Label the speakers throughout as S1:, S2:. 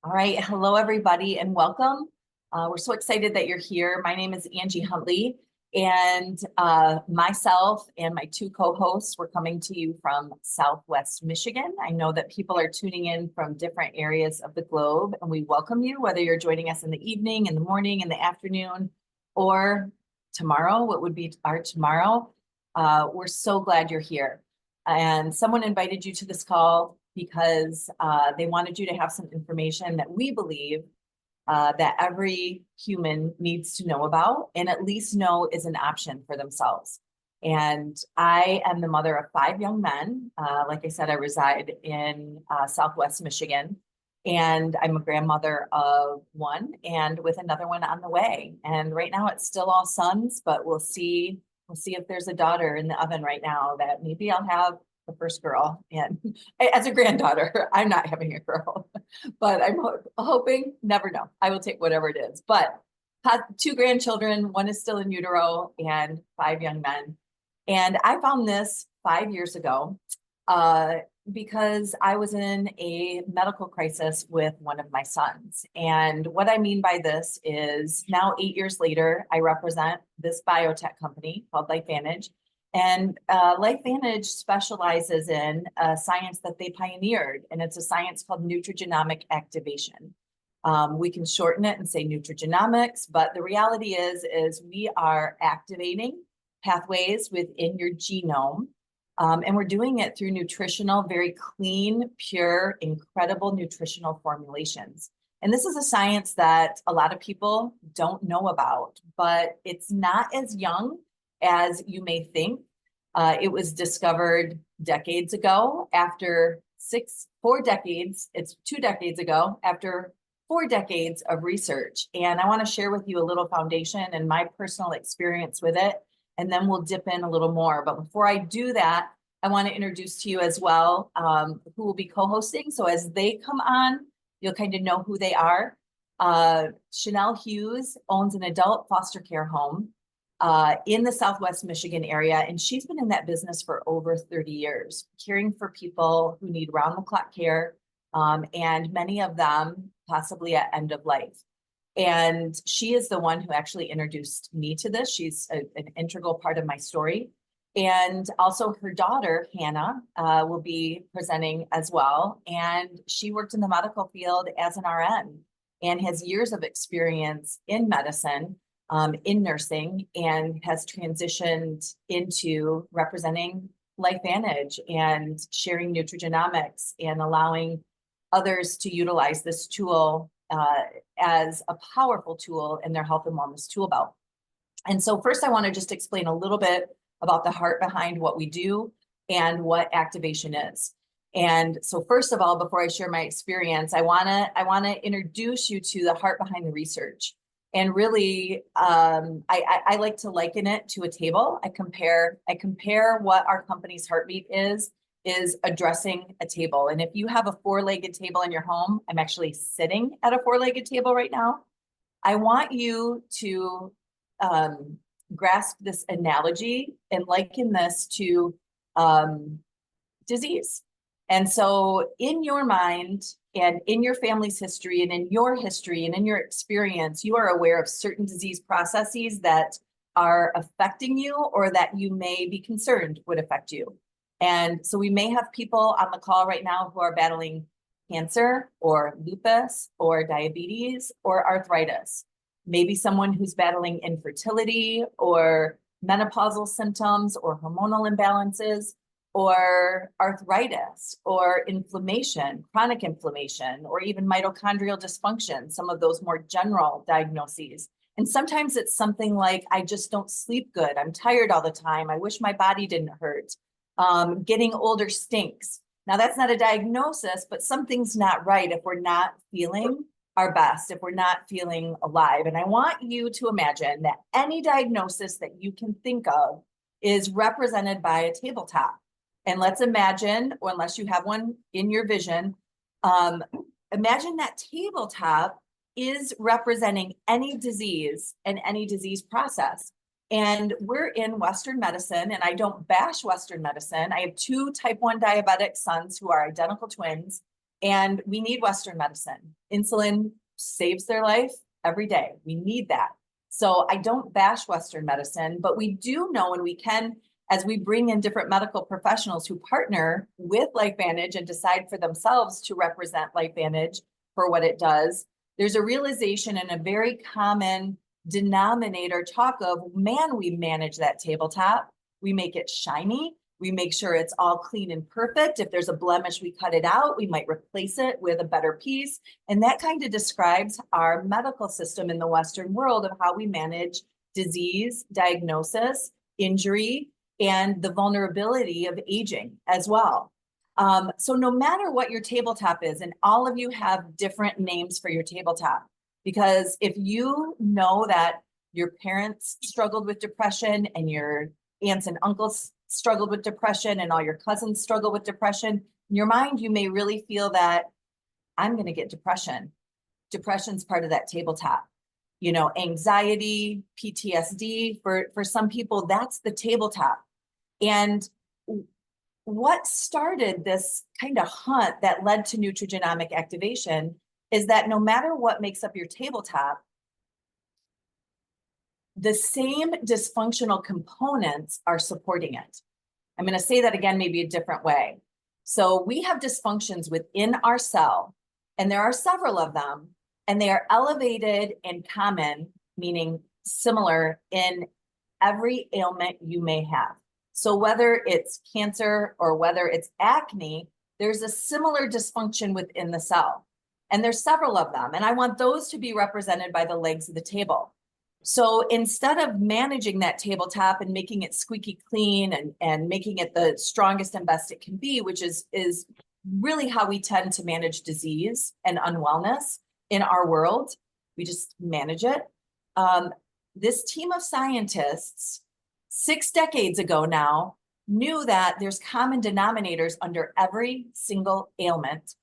S1: All right. Hello, everybody, and welcome. We're so excited that you're here. My name is Angie Huntley, and myself and my two co-hosts, we're coming to you from Southwest Michigan. I know that people are tuning in from different areas of the globe, and we welcome you, whether you're joining us in the evening, in the morning, in the afternoon, or tomorrow, what would be our tomorrow. We're so glad you're here. And someone invited you to this call because they wanted you to have some information that we believe that every human needs to know about and at least know is an option for themselves. And I am the mother of 5 young men. Like I said, I reside in Southwest Michigan, and I'm a grandmother of 1 and with another one on the way. And right now it's still all sons, but we'll see if there's a daughter in the oven right now that maybe I'll have the first girl. And as a granddaughter, I'm not having a girl, but I'm hoping, never know. I will take whatever it is. But 2 grandchildren, 1 is still in utero, and 5 young men. And I found this 5 years ago because I was in a medical crisis with one of my sons. And what I mean by this is now 8 years later, I represent this biotech company called LifeVantage. And LifeVantage specializes in science that they pioneered, and it's a science called Nutrigenomic Activation. We can shorten it and say Nutrigenomics, but the reality is we are activating pathways within your genome, and we're doing it through nutritional, very clean, pure, incredible nutritional formulations. And this is a science that a lot of people don't know about, but it's not as young as you may think. It was discovered decades ago after 4 decades. It's 2 decades ago after 4 decades of research. And I want to share with you a little foundation and my personal experience with it. And then we'll dip in a little more. But before I do that, I want to introduce to you as well who will be co-hosting. So as they come on, you'll kind of know who they are. Shanell Hughes owns an adult foster care home in the Southwest Michigan area. And she's been in that business for over 30 years, caring for people who need round-the-clock care, and many of them possibly at end of life. And she is the one who actually introduced me to this. She's an integral part of my story. And also her daughter, Hannah, will be presenting as well. And she worked in the medical field as an RN and has years of experience in medicine, in nursing, and has transitioned into representing LifeVantage and sharing nutrigenomics and allowing others to utilize this tool as a powerful tool in their health and wellness tool belt. And so first I want to just explain a little bit about the heart behind what we do and what activation is. And so first of all, before I share my experience, I want to introduce you to the heart behind the research. And really, I like to liken it to a table. I compare what our company's heartbeat is addressing a table. And if you have a 4-legged table in your home, I'm actually sitting at a 4-legged table right now. I want you to grasp this analogy and liken this to disease. And so in your mind and in your family's history and in your history and in your experience, you are aware of certain disease processes that are affecting you or that you may be concerned would affect you. And so we may have people on the call right now who are battling cancer or lupus or diabetes or arthritis. Maybe someone who's battling infertility or menopausal symptoms or hormonal imbalances, or arthritis or inflammation, chronic inflammation, or even mitochondrial dysfunction, some of those more general diagnoses. And sometimes it's something like, I just don't sleep good. I'm tired all the time. I wish my body didn't hurt. Getting older stinks. Now that's not a diagnosis, but something's not right if we're not feeling our best, if we're not feeling alive. And I want you to imagine that any diagnosis that you can think of is represented by a tabletop. And let's imagine, or unless you have one in your vision, imagine that tabletop is representing any disease and any disease process. And we're in Western medicine, and I don't bash Western medicine. I have 2 type 1 diabetic sons who are identical twins. And we need Western medicine. Insulin saves their life every day. We need that. So I don't bash Western medicine, but we do know, and we can, as we bring in different medical professionals who partner with LifeVantage and decide for themselves to represent LifeVantage for what it does, there's a realization and a very common denominator talk of, man, we manage that tabletop. We make it shiny. We make sure it's all clean and perfect. If there's a blemish, we cut it out. We might replace it with a better piece. And that kind of describes our medical system in the Western world of how we manage disease, diagnosis, injury, and the vulnerability of aging as well. So no matter what your tabletop is, and all of you have different names for your tabletop, because if you know that your parents struggled with depression and your aunts and uncles struggled with depression and all your cousins struggle with depression, in your mind, you may really feel that I'm going to get depression. Depression's part of that tabletop. You know, anxiety, PTSD, for some people, that's the tabletop. And what started this kind of hunt that led to nutrigenomic activation is that no matter what makes up your tabletop, the same dysfunctional components are supporting it. I'm going to say that again, maybe a different way. So we have dysfunctions within our cell, and there are several of them, and they are elevated and common, meaning similar in every ailment you may have. So whether it's cancer or whether it's acne, there's a similar dysfunction within the cell. And there's several of them. And I want those to be represented by the legs of the table. So instead of managing that tabletop and making it squeaky clean and making it the strongest and best it can be, which is really how we tend to manage disease and unwellness in our world, we just manage it. This team of scientists 6 decades ago now knew that there's common denominators under every single ailment,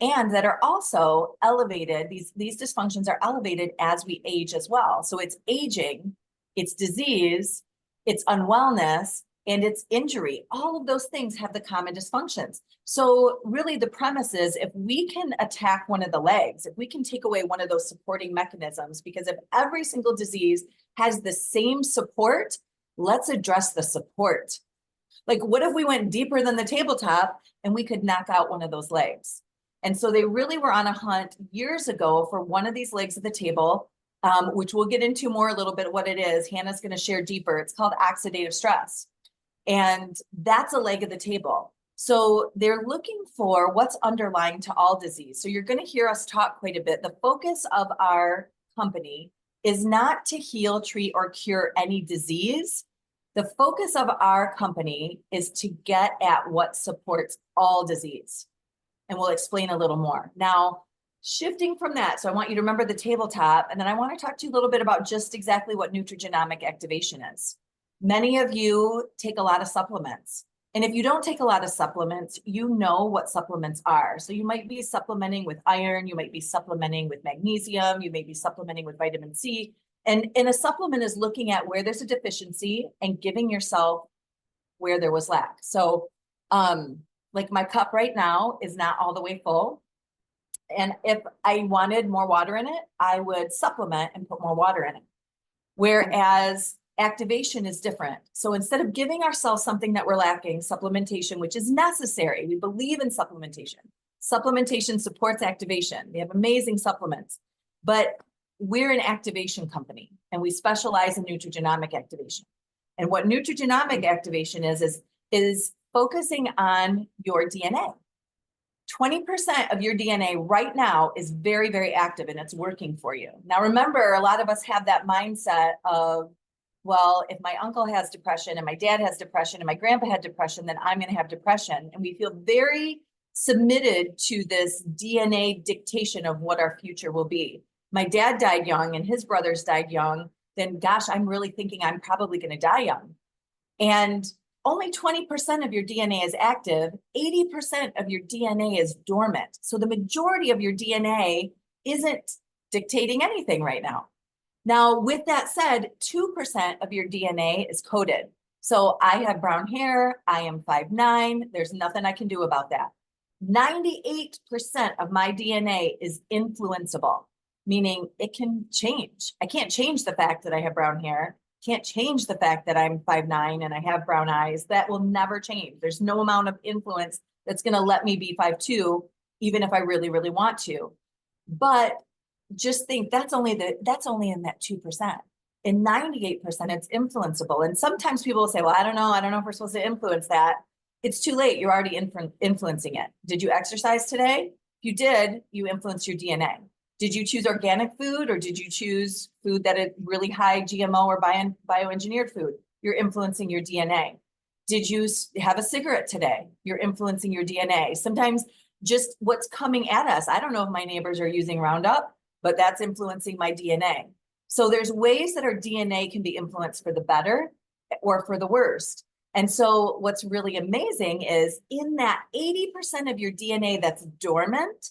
S1: and that are also elevated. These dysfunctions are elevated as we age as well. So it's aging, it's disease, it's unwellness, and it's injury. All of those things have the common dysfunctions. So really the premise is, if we can attack one of the legs, if we can take away one of those supporting mechanisms, because if every single disease has the same support, let's address the support. Like, what if we went deeper than the tabletop and we could knock out one of those legs? And so they really were on a hunt years ago for one of these legs of the table, which we'll get into more a little bit what it is. Hannah's going to share deeper. It's called oxidative stress. And that's a leg of the table. So they're looking for what's underlying to all disease. So you're going to hear us talk quite a bit. The focus of our company is not to heal, treat, or cure any disease. The focus of our company is to get at what supports all disease. And we'll explain a little more. Now, shifting from that, so I want you to remember the tabletop, and then I want to talk to you a little bit about just exactly what nutrigenomic activation is. Many of you take a lot of supplements. And if you don't take a lot of supplements, you know what supplements are. So you might be supplementing with iron, you might be supplementing with magnesium, you may be supplementing with vitamin C. And a supplement is looking at where there's a deficiency and giving yourself where there was lack. So, like my cup right now is not all the way full. And if I wanted more water in it, I would supplement and put more water in it. Whereas activation is different. So instead of giving ourselves something that we're lacking, supplementation, which is necessary, we believe in supplementation. Supplementation supports activation. We have amazing supplements, but we're an activation company and we specialize in nutrigenomic activation. And what nutrigenomic activation is focusing on your DNA. 20% of your DNA right now is very, very active and it's working for you. Now, remember, a lot of us have that mindset of, well, if my uncle has depression and my dad has depression and my grandpa had depression, then I'm going to have depression. And we feel very submitted to this DNA dictation of what our future will be. My dad died young and his brothers died young. Then gosh, I'm really thinking I'm probably going to die young. And only 20% of your DNA is active. 80% of your DNA is dormant. So the majority of your DNA isn't dictating anything right now. Now, with that said, 2% of your DNA is coded. So I have brown hair. I am 5'9". There's nothing I can do about that. 98% of my DNA is influenceable, meaning it can change. I can't change the fact that I have brown hair, can't change the fact that I'm 5'9" and I have brown eyes. That will never change. There's no amount of influence that's going to let me be 5'2", even if I really, really want to. But just think that's only in that 2%. In 98%, it's influenceable. And sometimes people will say, well, I don't know if we're supposed to influence that. It's too late. You're already influencing it. Did you exercise today? If you did, you influenced your DNA. Did you choose organic food, or did you choose food that is really high GMO or bioengineered food? You're influencing your DNA. Did you have a cigarette today? You're influencing your DNA. Sometimes just what's coming at us. I don't know if my neighbors are using Roundup, but that's influencing my DNA. So there's ways that our DNA can be influenced for the better or for the worst. And so what's really amazing is in that 80% of your DNA that's dormant,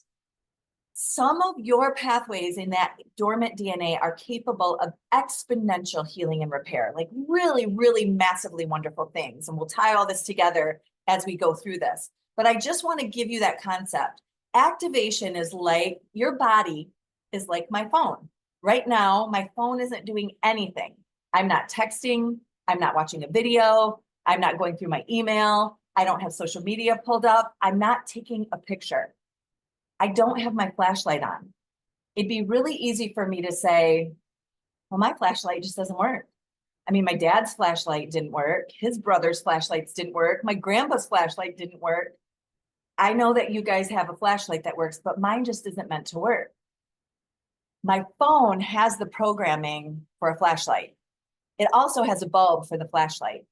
S1: some of your pathways in that dormant DNA are capable of exponential healing and repair, like really, really massively wonderful things. And we'll tie all this together as we go through this. But I just want to give you that concept. Activation is like your body is like my phone. Right now, my phone isn't doing anything. I'm not texting. I'm not watching a video. I'm not going through my email. I don't have social media pulled up. I'm not taking a picture. I don't have my flashlight on. It'd be really easy for me to say, well, my flashlight just doesn't work. I mean, my dad's flashlight didn't work. His brother's flashlights didn't work. My grandpa's flashlight didn't work. I know that you guys have a flashlight that works, but mine just isn't meant to work. My phone has the programming for a flashlight. It also has a bulb for the flashlight.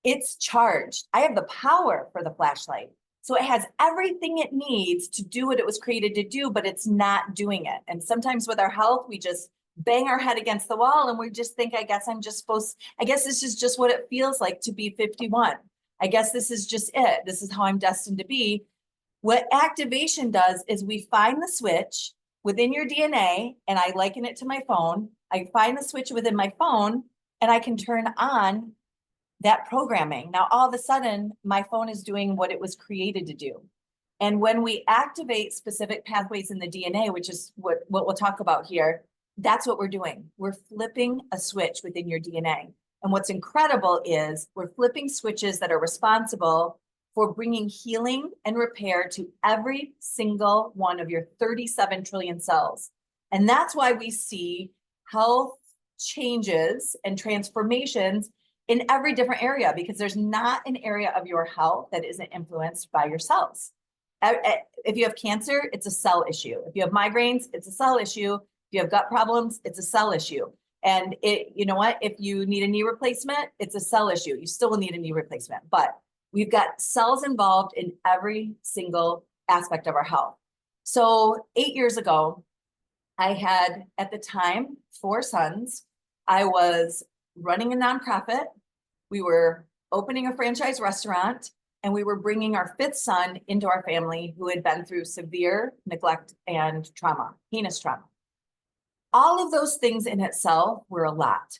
S1: It's charged. I have the power for the flashlight. So it has everything it needs to do what it was created to do, but it's not doing it. And sometimes with our health, we just bang our head against the wall and we just think, I guess this is just what it feels like to be 51. I guess this is just it. This is how I'm destined to be. What activation does is we find the switch within your DNA, and I liken it to my phone. I find the switch within my phone and I can turn on that programming. Now, all of a sudden, my phone is doing what it was created to do. And when we activate specific pathways in the DNA, which is what we'll talk about here, that's what we're doing. We're flipping a switch within your DNA. And what's incredible is we're flipping switches that are responsible for bringing healing and repair to every single one of your 37 trillion cells. And that's why we see health changes and transformations in every different area, because there's not an area of your health that isn't influenced by your cells. If you have cancer, it's a cell issue. If you have migraines, it's a cell issue. If you have gut problems, it's a cell issue. And you know what? If you need a knee replacement, it's a cell issue. You still will need a knee replacement, but we've got cells involved in every single aspect of our health. So 8 years ago, I had, at the time, 4 sons. I was running a nonprofit. We were opening a franchise restaurant, and we were bringing our 5th son into our family who had been through severe neglect and trauma, heinous trauma. All of those things in itself were a lot.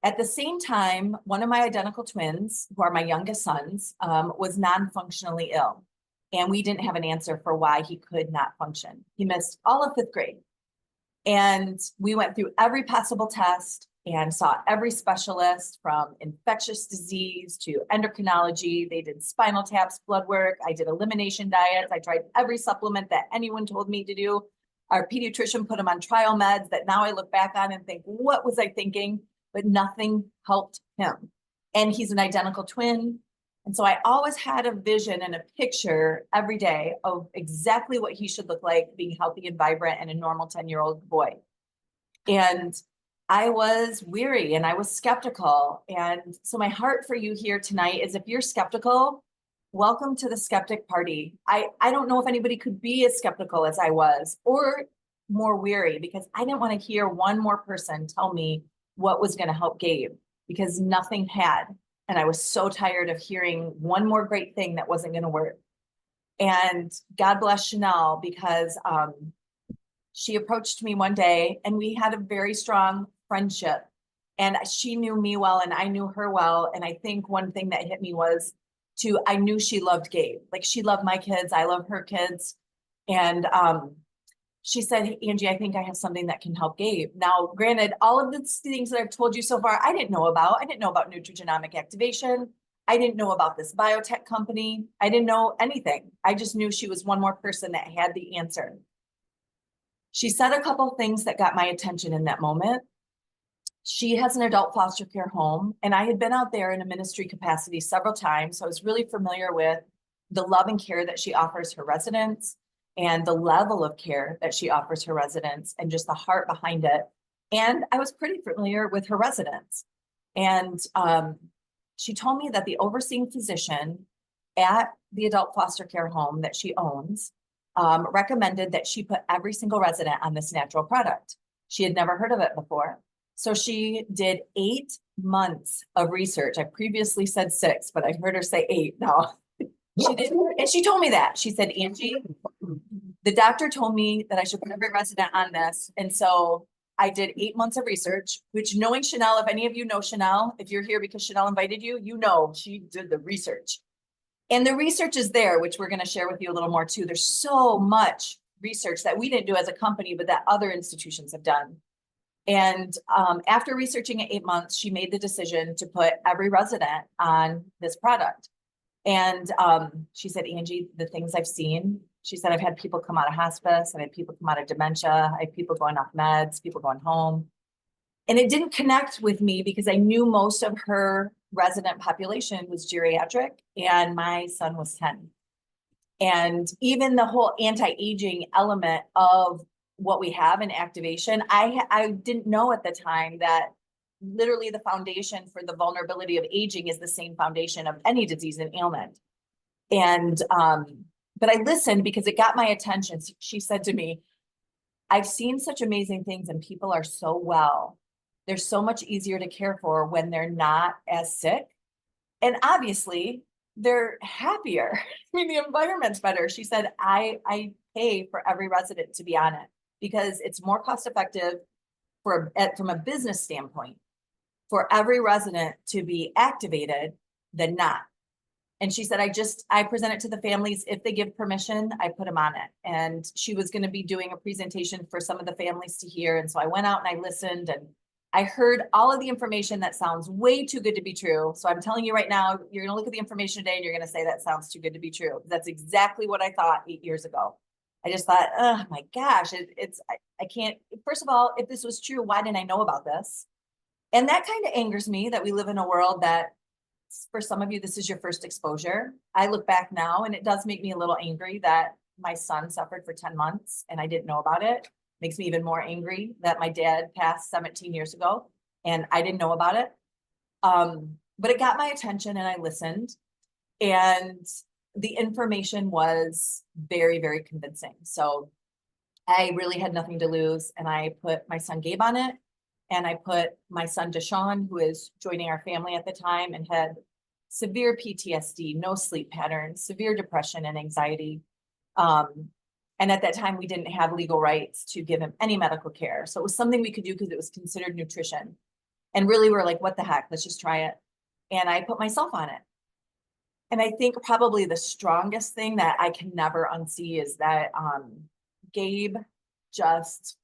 S1: At the same time, one of my identical twins, who are my youngest sons, was non-functionally ill. And we didn't have an answer for why he could not function. He missed all of 5th grade. And we went through every possible test and saw every specialist, from infectious disease to endocrinology. They did spinal taps, blood work. I did elimination diets. I tried every supplement that anyone told me to do. Our pediatrician put him on trial meds that now I look back on and think, what was I thinking? But nothing helped him. And he's an identical twin. And so I always had a vision and a picture every day of exactly what he should look like, being healthy and vibrant and a normal 10-year-old boy. And I was weary and I was skeptical. And so my heart for you here tonight is, if you're skeptical, welcome to the skeptic party. I don't know if anybody could be as skeptical as I was, or more weary, because I didn't want to hear one more person tell me what was going to help Gabe, because nothing had. And I was so tired of hearing one more great thing that wasn't going to work. And God bless Shanell, because she approached me one day and we had a very strong friendship. And she knew me well and I knew her well. And I think one thing that hit me was, to, I knew she loved Gabe. Like she loved my kids. I love her kids. And she said, "Hey, Angie, I think I have something that can help Gabe." Now, granted, all of the things that I've told you so far, I didn't know about. I didn't know about Nutrigenomic Activation. I didn't know about this biotech company. I didn't know anything. I just knew she was one more person that had the answer. She said a couple things that got my attention in that moment. She has an adult foster care home, and I had been out there in a ministry capacity several times. So I was really familiar with the love and care that she offers her residents and the level of care that she offers her residents and just the heart behind it. And I was pretty familiar with her residents. And she told me that the overseeing physician at the adult foster care home that she owns recommended that she put every single resident on this natural product. She had never heard of it before. So she did 8 months of research. I previously said 6, but I heard her say 8 now. She did, and she told me that. She said, "Angie, the doctor told me that I should put every resident on this." And so I did 8 months of research, which, knowing Shanell, if any of you know Shanell, if you're here because Shanell invited you, you know she did the research. And the research is there, which we're going to share with you a little more too. There's so much research that we didn't do as a company, but that other institutions have done. And after researching it 8 months, she made the decision to put every resident on this product. And she said, "Angie, the things I've seen," she said, "I've had people come out of hospice, I've had people come out of dementia, I have people going off meds, people going home." And it didn't connect with me because I knew most of her resident population was geriatric and my son was 10. And even the whole anti-aging element of what we have in activation, I didn't know at the time that literally the foundation for the vulnerability of aging is the same foundation of any disease and ailment. And but I listened because it got my attention. She said to me, "I've seen such amazing things and people are so well. They're so much easier to care for when they're not as sick. And obviously they're happier." I mean, the environment's better. She said, I pay for every resident to be on it because it's more cost effective from a business standpoint for every resident to be activated than not. And she said, I present it to the families. If they give permission, I put them on it. And she was going to be doing a presentation for some of the families to hear. And so I went out and I listened and I heard all of the information that sounds way too good to be true. So I'm telling you right now, you're going to look at the information today and you're going to say that sounds too good to be true. That's exactly what I thought 8 years ago. I just thought, oh my gosh, I can't, first of all, if this was true, why didn't I know about this? And that kind of angers me that we live in a world that for some of you, this is your first exposure. I look back now and it does make me a little angry that my son suffered for 10 months and I didn't know about it. Makes me even more angry that my dad passed 17 years ago and I didn't know about it. But it got my attention and I listened, and the information was very, very convincing. So I really had nothing to lose, and I put my son Gabe on it, and I put my son Deshaun, who is joining our family at the time and had severe PTSD, no sleep patterns, severe depression and anxiety. And at that time, we didn't have legal rights to give him any medical care. So it was something we could do because it was considered nutrition. And really, we're like, what the heck? Let's just try it. And I put myself on it. And I think probably the strongest thing that I can never unsee is that Gabe just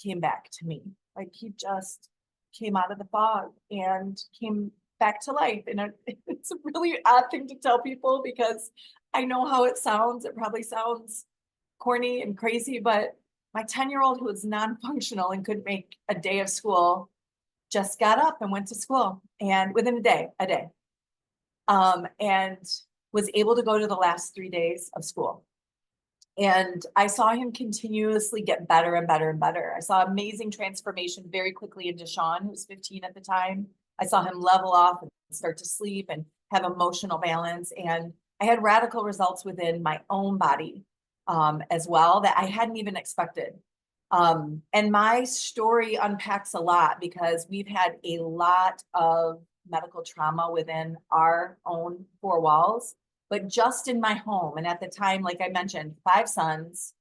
S1: came back to me. Like he just came out of the fog and came back to life. And it's a really odd thing to tell people because I know how it sounds. It probably sounds corny and crazy, but my 10-year-old who was non-functional and couldn't make a day of school just got up and went to school, and within a day, and was able to go to the last 3 days of school. And I saw him continuously get better and better and better. I saw amazing transformation very quickly in Deshaun, who was 15 at the time. I saw him level off and start to sleep and have emotional balance. And I had radical results within my own body as well that I hadn't even expected. And my story unpacks a lot because we've had a lot of medical trauma within our own 4 walls, but just in my home. And at the time, like I mentioned, 5 sons,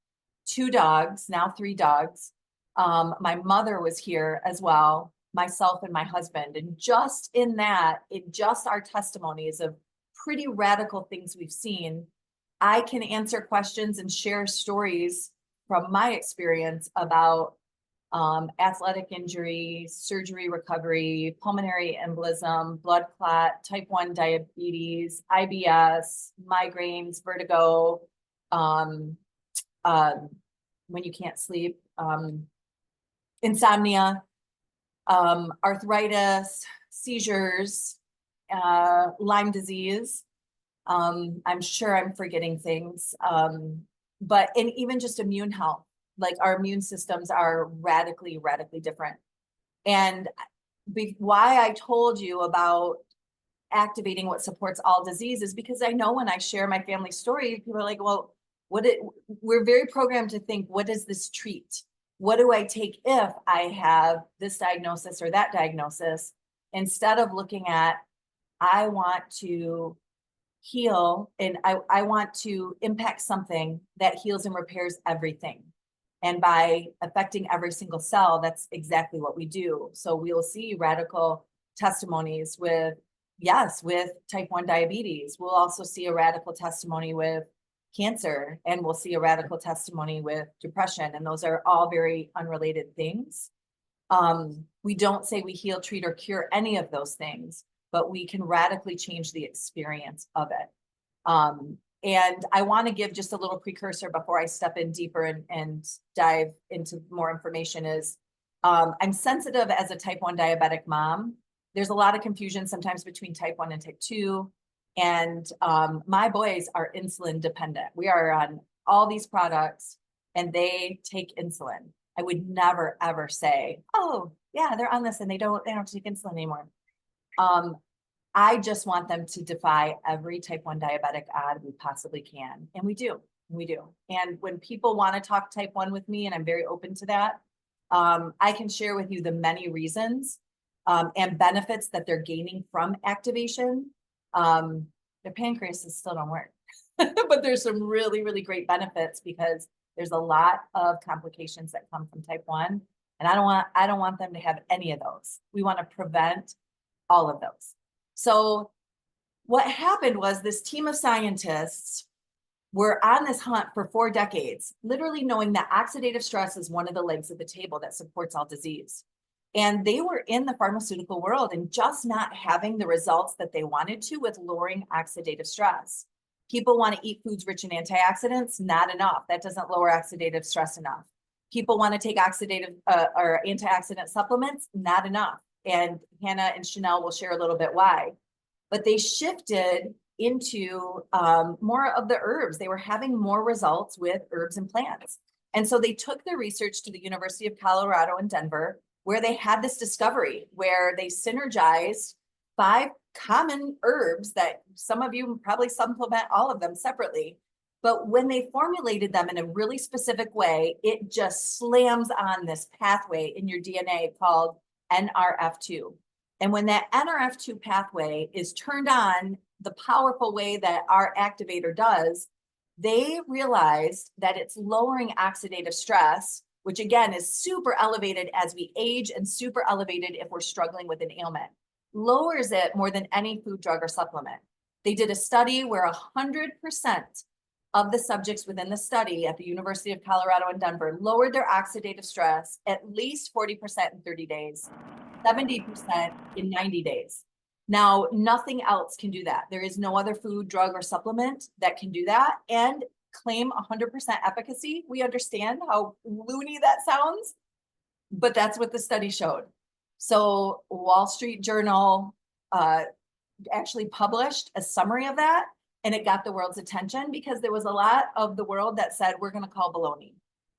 S1: 2 dogs, now 3 dogs. My mother was here as well, myself and my husband. And just in that, just our testimonies of pretty radical things we've seen, I can answer questions and share stories from my experience about athletic injury, surgery recovery, pulmonary embolism, blood clot, type 1 diabetes, IBS, migraines, vertigo, when you can't sleep, insomnia, arthritis, seizures, Lyme disease. I'm sure I'm forgetting things, but and even just immune health, like our immune systems are radically different. And why I told you about activating what supports all diseases, because I know when I share my family story, people are like, well, we're very programmed to think, what does this treat? What do I take if I have this diagnosis or that diagnosis? Instead of looking at, I want to heal and I want to impact something that heals and repairs everything. And by affecting every single cell, that's exactly what we do. So we'll see radical testimonies with type 1 diabetes. We'll also see a radical testimony with cancer, and we'll see a radical testimony with depression. And those are all very unrelated things. We don't say we heal, treat, or cure any of those things, but we can radically change the experience of it. And I want to give just a little precursor before I step in deeper and dive into more information is, I'm sensitive as a type 1 diabetic mom. There's a lot of confusion sometimes between type 1 and type 2. And my boys are insulin dependent. We are on all these products and they take insulin. I would never, ever say, oh, yeah, they're on this and they don't take insulin anymore. I just want them to defy every type 1 diabetic odd we possibly can. And we do. And when people want to talk type 1 with me, and I'm very open to that, I can share with you the many reasons and benefits that they're gaining from activation. Their pancreas still don't work, but there's some really great benefits because there's a lot of complications that come from type 1. And I don't want them to have any of those. We want to prevent all of those. So what happened was this team of scientists were on this hunt for 4 decades, literally knowing that oxidative stress is one of the legs of the table that supports all disease. And they were in the pharmaceutical world and just not having the results that they wanted to with lowering oxidative stress. People want to eat foods rich in antioxidants, not enough. That doesn't lower oxidative stress enough. People want to take oxidative or antioxidant supplements, not enough. And Hannah and Shanell will share a little bit why. But they shifted into more of the herbs. They were having more results with herbs and plants. And so they took their research to the University of Colorado in Denver, where they had this discovery where they synergized 5 common herbs that some of you probably supplement all of them separately. But when they formulated them in a really specific way, it just slams on this pathway in your DNA called NRF2. And when that NRF2 pathway is turned on the powerful way that our activator does, they realized that it's lowering oxidative stress, which again is super elevated as we age and super elevated if we're struggling with an ailment, lowers it more than any food, drug, or supplement. They did a study where 100% of the subjects within the study at the University of Colorado in Denver lowered their oxidative stress at least 40% in 30 days, 70% in 90 days. Now, nothing else can do that. There is no other food, drug, or supplement that can do that and claim 100% efficacy. We understand how loony that sounds, but that's what the study showed. So Wall Street Journal actually published a summary of that, and it got the world's attention because there was a lot of the world that said, we're going to call baloney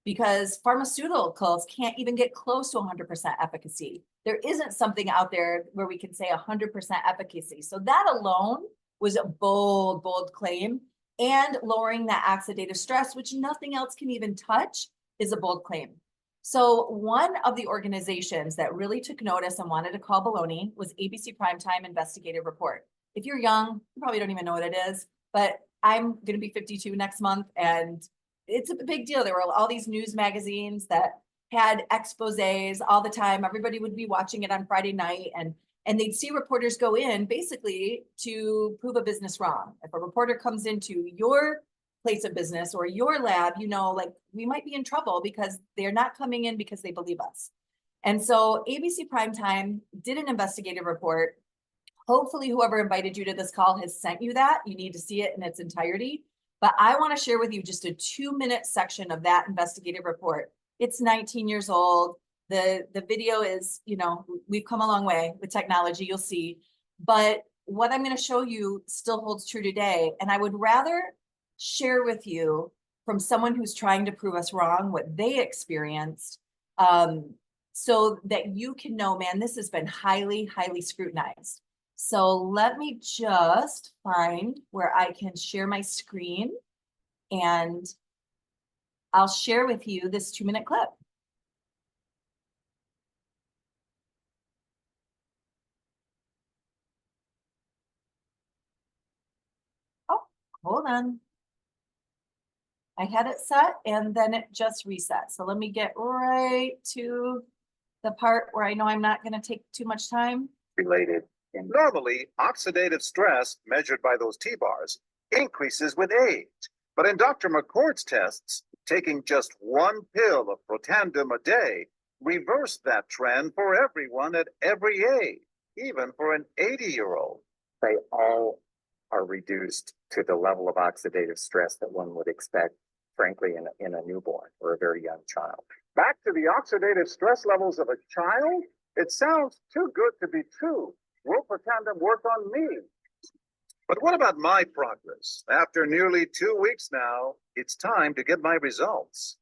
S1: because pharmaceuticals can't even get close to 100% efficacy. There isn't something out there where we can say 100% efficacy. So that alone was a bold claim, and lowering that oxidative stress, which nothing else can even touch, is a bold claim. So one of the organizations that really took notice and wanted to call baloney was ABC Primetime Investigative Report. If you're young, you probably don't even know what it is, but I'm going to be 52 next month, and it's a big deal. There were all these news magazines that had exposés all the time. Everybody would be watching it on Friday night, and And they'd see reporters go in basically to prove a business wrong. If a reporter comes into your place of business or your lab, you know, like we might be in trouble because they're not coming in because they believe us. And so ABC Primetime did an investigative report. Hopefully whoever invited you to this call has sent you that. You need to see it in its entirety. But I want to share with you just a 2-minute section of that investigative report. It's 19 years old. The video is, you know, we've come a long way with technology, you'll see. But what I'm going to show you still holds true today. And I would rather share with you from someone who's trying to prove us wrong what they experienced, so that you can know, man, this has been highly, highly scrutinized. So let me just find where I can share my screen and I'll share with you this 2-minute clip. Oh, hold on. I had it set and then it just reset. So let me get right to the part where I know I'm not going to take too much time.
S2: Related. Normally, oxidative stress, measured by those T-bars, increases with age. But in Dr. McCord's tests, taking just one pill of Protandim a day reversed that trend for everyone at every age, even for an 80-year-old.
S3: They all are reduced to the level of oxidative stress that one would expect, frankly, in a newborn or a very young child.
S2: Back to the oxidative stress levels of a child? It sounds too good to be true. Will Protandim work on me? But what about my progress? After nearly 2 weeks now, it's time to get my results.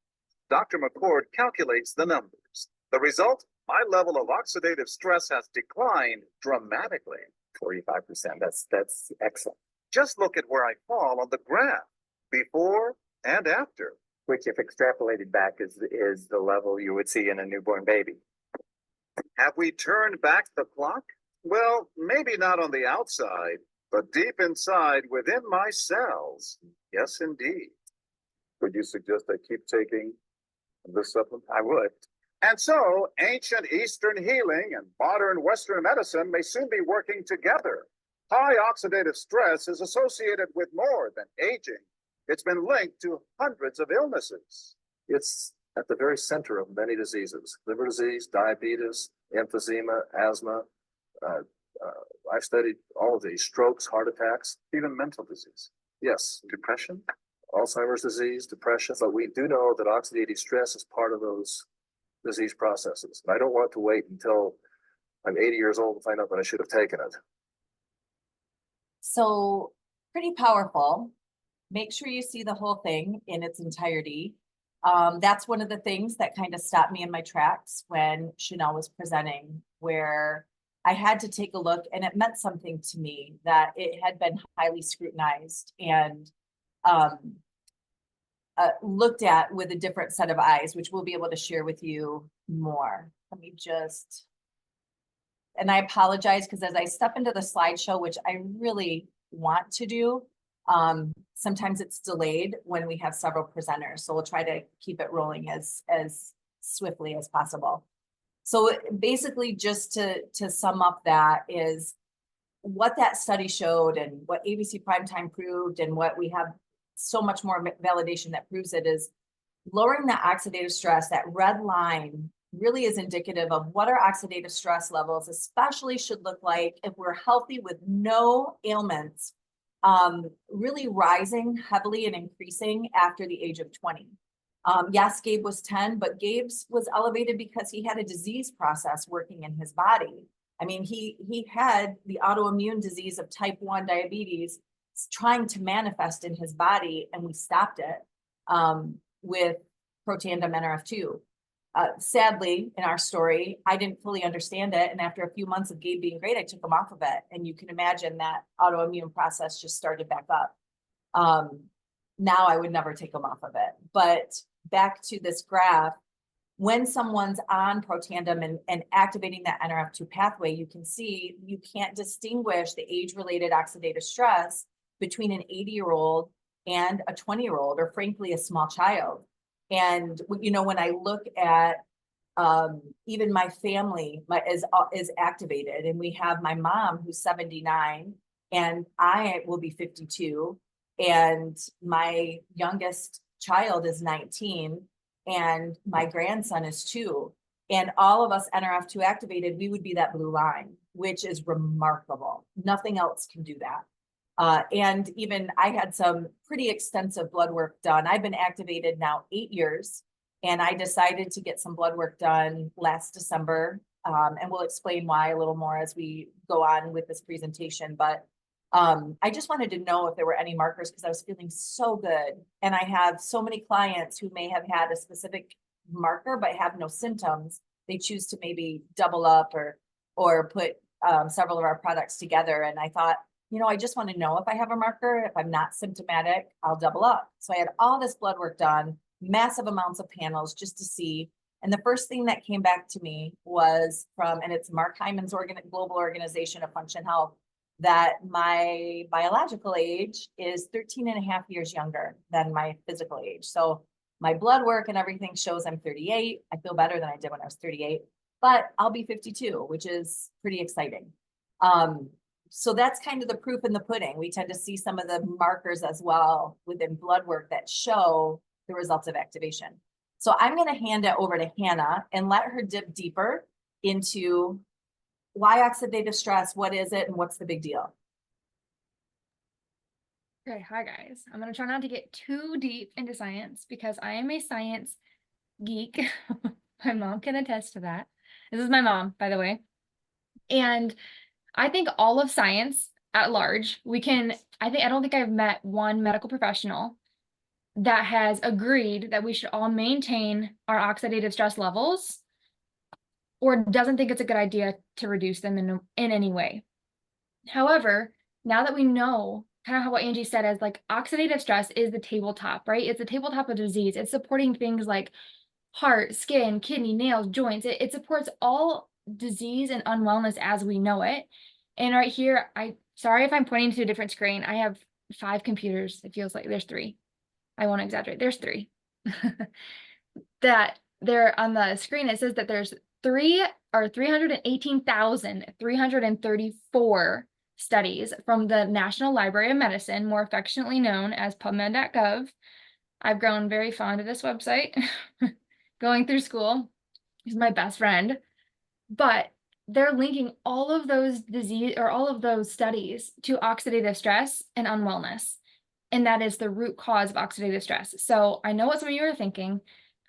S2: Dr. McCord calculates the numbers. The result? My level of oxidative stress has declined dramatically.
S3: 45%. That's excellent.
S2: Just look at where I fall on the graph, before and after.
S3: Which, if extrapolated back, is the level you would see in a newborn baby.
S2: Have we turned back the clock? Well, maybe not on the outside, but deep inside within my cells. Yes, indeed. Would you suggest I keep taking this supplement?
S3: I would.
S2: And so, ancient Eastern healing and modern Western medicine may soon be working together. High oxidative stress is associated with more than aging. It's been linked to hundreds of illnesses.
S4: It's at the very center of many diseases: liver disease, diabetes, emphysema, asthma. I've studied all of these: strokes, heart attacks, even mental disease. Yes, depression, Alzheimer's disease, depression. But we do know that oxidative stress is part of those disease processes. I don't want to wait until I'm 80 years old to find out that I should have taken it.
S1: So pretty powerful. Make sure you see the whole thing in its entirety. That's one of the things that kind of stopped me in my tracks when Shanell was presenting, where I had to take a look, and it meant something to me that it had been highly scrutinized and looked at with a different set of eyes, which we'll be able to share with you more. Let me just, and I apologize because as I step into the slideshow, which I really want to do, sometimes it's delayed when we have several presenters. So we'll try to keep it rolling as swiftly as possible. So basically, just to sum up, that is what that study showed and what ABC Primetime proved, and what we have so much more validation that proves it, is lowering the oxidative stress. That red line really is indicative of what our oxidative stress levels especially should look like if we're healthy with no ailments, really rising heavily and increasing after the age of 20. Yes, Gabe was 10, but Gabe's was elevated because he had a disease process working in his body. I mean, he had the autoimmune disease of type 1 diabetes trying to manifest in his body, and we stopped it with Protandim Nrf2. Sadly, in our story, I didn't fully understand it. And after a few months of Gabe being great, I took him off of it. And you can imagine that autoimmune process just started back up. Now I would never take him off of it. But back to this graph, when someone's on Protandim and activating that Nrf2 pathway, you can see you can't distinguish the age-related oxidative stress between an 80-year-old and a 20-year-old, or frankly, a small child. And, you know, when I look at even my family is activated, and we have my mom who's 79, and I will be 52, and my youngest child is 19, and my grandson is 2. And all of us NRF2 activated, we would be that blue line, which is remarkable. Nothing else can do that. And even I had some pretty extensive blood work done. I've been activated now 8 years, and I decided to get some blood work done last December. And we'll explain why a little more as we go on with this presentation. But I just wanted to know if there were any markers, because I was feeling so good. And I have so many clients who may have had a specific marker but have no symptoms. They choose to maybe double up or put several of our products together. And I thought, I just want to know if I have a marker. If I'm not symptomatic, I'll double up. So I had all this blood work done, massive amounts of panels just to see. And the first thing that came back to me was and it's Mark Hyman's Global Organization of Function Health, that my biological age is 13 and a half years younger than my physical age. So my blood work and everything shows I'm 38. I feel better than I did when I was 38, but I'll be 52, which is pretty exciting. So that's kind of the proof in the pudding. We tend to see some of the markers as well within blood work that show the results of activation. So I'm going to hand it over to Hannah and let her dip deeper into why oxidative stress, what is it, and what's the big deal?
S5: Okay, hi guys. I'm going to try not to get too deep into science because I am a science geek. My mom can attest to that. This is my mom, by the way. And I think all of science at large, I don't think I've met one medical professional that has agreed that we should all maintain our oxidative stress levels or doesn't think it's a good idea to reduce them in any way. However, now that we know kind of how what Angie said is like oxidative stress is the tabletop, right? It's the tabletop of disease. It's supporting things like heart, skin, kidney, nails, joints. It supports all disease and unwellness as we know it. And right here, sorry if I'm pointing to a different screen. I have 5 computers. It feels like there's 3. I won't exaggerate. There's 3. That there on the screen, it says that there's 318,334 studies from the National Library of Medicine, more affectionately known as PubMed.gov. I've grown very fond of this website going through school. He's my best friend. But they're linking all of those studies to oxidative stress and unwellness. And that is the root cause of oxidative stress. So I know what some of you are thinking.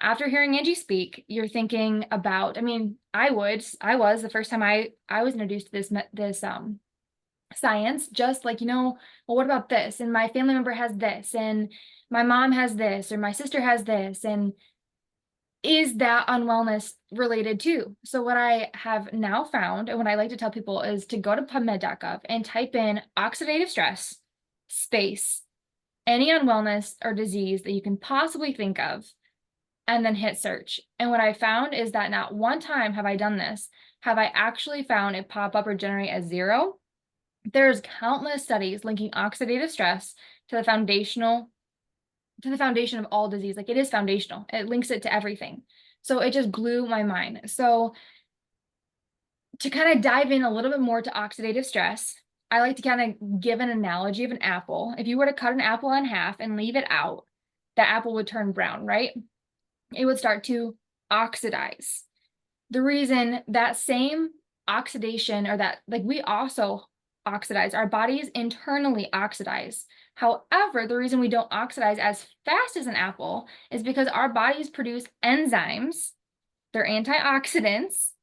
S5: After hearing Angie speak, you're thinking about, I was the first time I was introduced to this science, just like, well, what about this? And my family member has this, and my mom has this, or my sister has this, and is that unwellness related too? So what I have now found, and what I like to tell people, is to go to PubMed.gov and type in oxidative stress space, any unwellness or disease that you can possibly think of, and then hit search. And what I found is that not one time have I done this, have I actually found it pop up or generate as 0. There's countless studies linking oxidative stress to the foundation of all disease. Like, it is foundational. It links it to everything. So it just blew my mind. So to kind of dive in a little bit more to oxidative stress, I like to kind of give an analogy of an apple. If you were to cut an apple in half and leave it out, the apple would turn brown, right? It would start to oxidize. The reason that same oxidation, or that, like, we also oxidize, our bodies internally oxidize. However, the reason we don't oxidize as fast as an apple is because our bodies produce enzymes, they're antioxidants,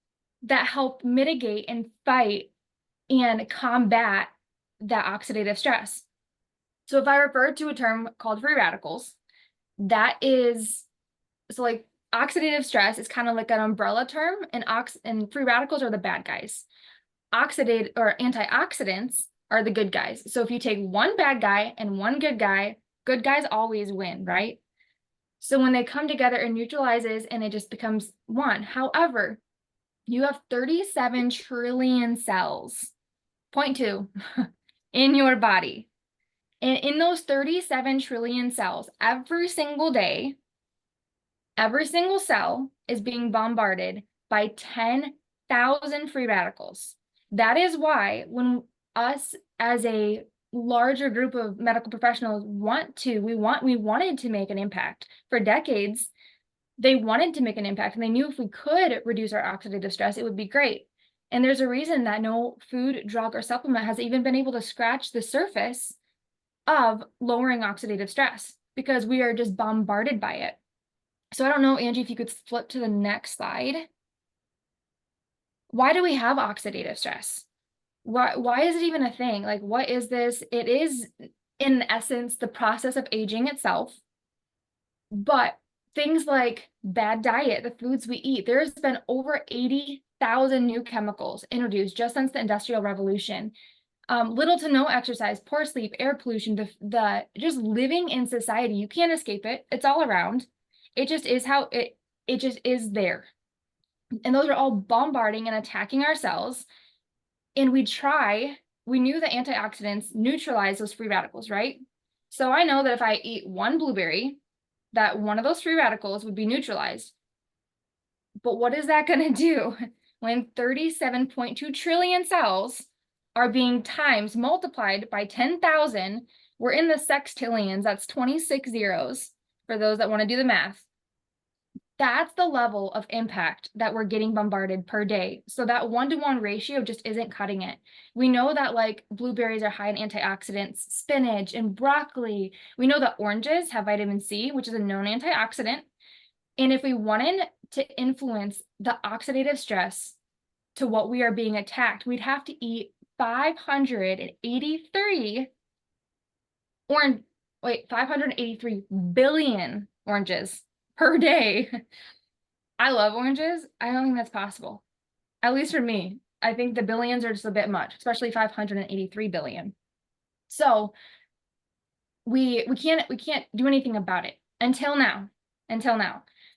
S5: that help mitigate and fight and combat that oxidative stress. So if I refer to a term called free radicals, that is, so like oxidative stress is kind of like an umbrella term, and free radicals are the bad guys. Antioxidants are the good guys. So if you take one bad guy and one good guys always win, right? So when they come together, it neutralizes and it just becomes one. However, you have 37 trillion cells, 0.2, in your body. And in those 37 trillion cells, every single day, every single cell is being bombarded by 10,000 free radicals. That is why when us as a larger group of medical professionals we wanted to make an impact for decades. They wanted to make an impact, and they knew if we could reduce our oxidative stress, it would be great. And there's a reason that no food, drug, or supplement has even been able to scratch the surface of lowering oxidative stress, because we are just bombarded by it. So I don't know, Angie, if you could flip to the next slide. Why do we have oxidative stress? Why is it even a thing? Like, what is this? It is, in essence, the process of aging itself. But things like bad diet, the foods we eat, there's been over 80,000 new chemicals introduced just since the Industrial Revolution. Little to no exercise, poor sleep, air pollution, the just living in society, you can't escape it. It's all around. It just is how it just is there. And those are all bombarding and attacking our cells. And we knew that antioxidants neutralize those free radicals, right? So I know that if I eat one blueberry, that one of those free radicals would be neutralized. But what is that going to do when 37.2 trillion cells are being multiplied by 10,000? We're in the sextillions. That's 26 zeros for those that want to do the math. That's the level of impact that we're getting bombarded per day. So that 1-to-1 ratio just isn't cutting it. We know that like blueberries are high in antioxidants, spinach and broccoli. We know that oranges have vitamin C, which is a known antioxidant. And if we wanted to influence the oxidative stress to what we are being attacked, we'd have to eat 583 billion oranges per day. I love oranges. I don't think that's possible. At least for me. I think the billions are just a bit much, especially 583 billion. So we can't do anything about it until now.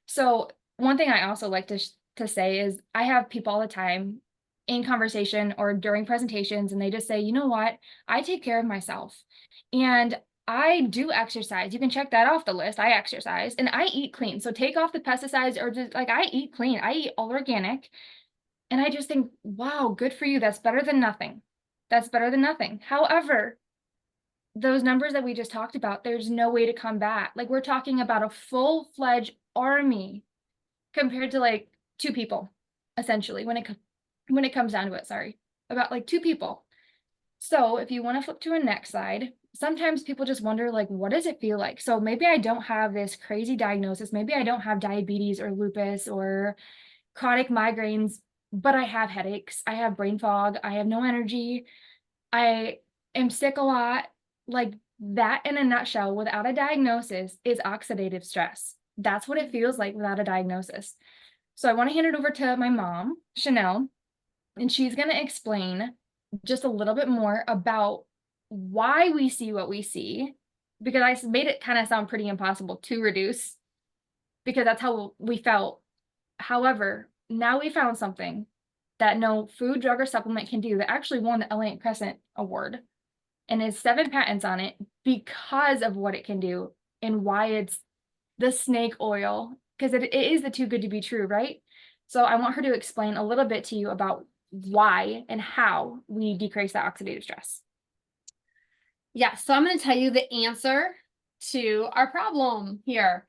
S5: So one thing I also like to say is I have people all the time in conversation or during presentations, and they just say, you know what, I take care of myself and I do exercise. You can check that off the list. I exercise and I eat clean. So take off the pesticides, or just like I eat clean. I eat all organic. And I just think, wow, good for you. That's better than nothing. That's better than nothing. However, those numbers that we just talked about, there's no way to combat. Like, we're talking about a full-fledged army compared to like 2 people, essentially, when it comes down to it, sorry, about like 2 people. So if you want to flip to a next slide, sometimes people just wonder, like, what does it feel like? So maybe I don't have this crazy diagnosis. Maybe I don't have diabetes or lupus or chronic migraines, but I have headaches. I have brain fog. I have no energy. I am sick a lot. Like, that in a nutshell, without a diagnosis, is oxidative stress. That's what it feels like without a diagnosis. So I want to hand it over to my mom, Shanell, and she's going to explain just a little bit more about why we see what we see, because I made it kind of sound pretty impossible to reduce, because that's how we felt. However, now we found something that no food, drug, or supplement can do that actually won the Elliott Crescent Award and has 7 patents on it because of what it can do and why it's the snake oil, because it is the too good to be true, right? So I want her to explain a little bit to you about why and how we decrease that oxidative stress.
S6: Yeah, so I'm going to tell you the answer to our problem here.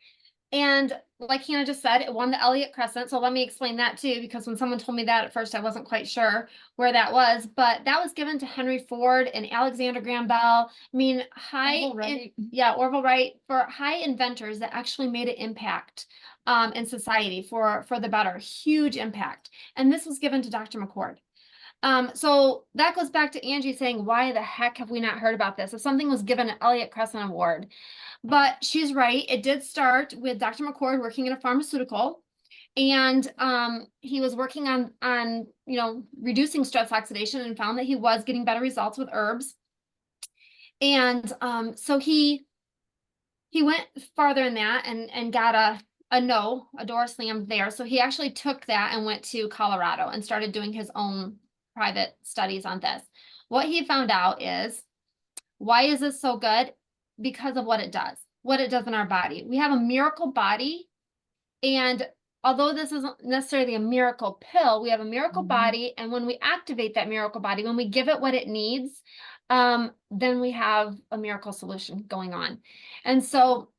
S6: And like Hannah just said, it won the Elliott Crescent. So let me explain that too, because when someone told me that at first, I wasn't quite sure where that was. But that was given to Henry Ford and Alexander Graham Bell. I mean, Orville Wright, for high inventors that actually made an impact in society for the better, huge impact. And this was given to Dr. McCord. So that goes back to Angie saying, why the heck have we not heard about this? If something was given an Elliott Crescent Award. But she's right. It did start with Dr. McCord working in a pharmaceutical, and he was working on reducing stress oxidation, and found that he was getting better results with herbs. And so he went farther in that and got a door slammed there. So he actually took that and went to Colorado and started doing his own private studies on this. What he found out is, why is this so good? Because of what it does in our body. We have a miracle body, and although this isn't necessarily a miracle pill, we have a miracle
S1: Mhm.
S6: body, and when we activate that miracle body, when we give it what it needs, then we have a miracle solution going on. And so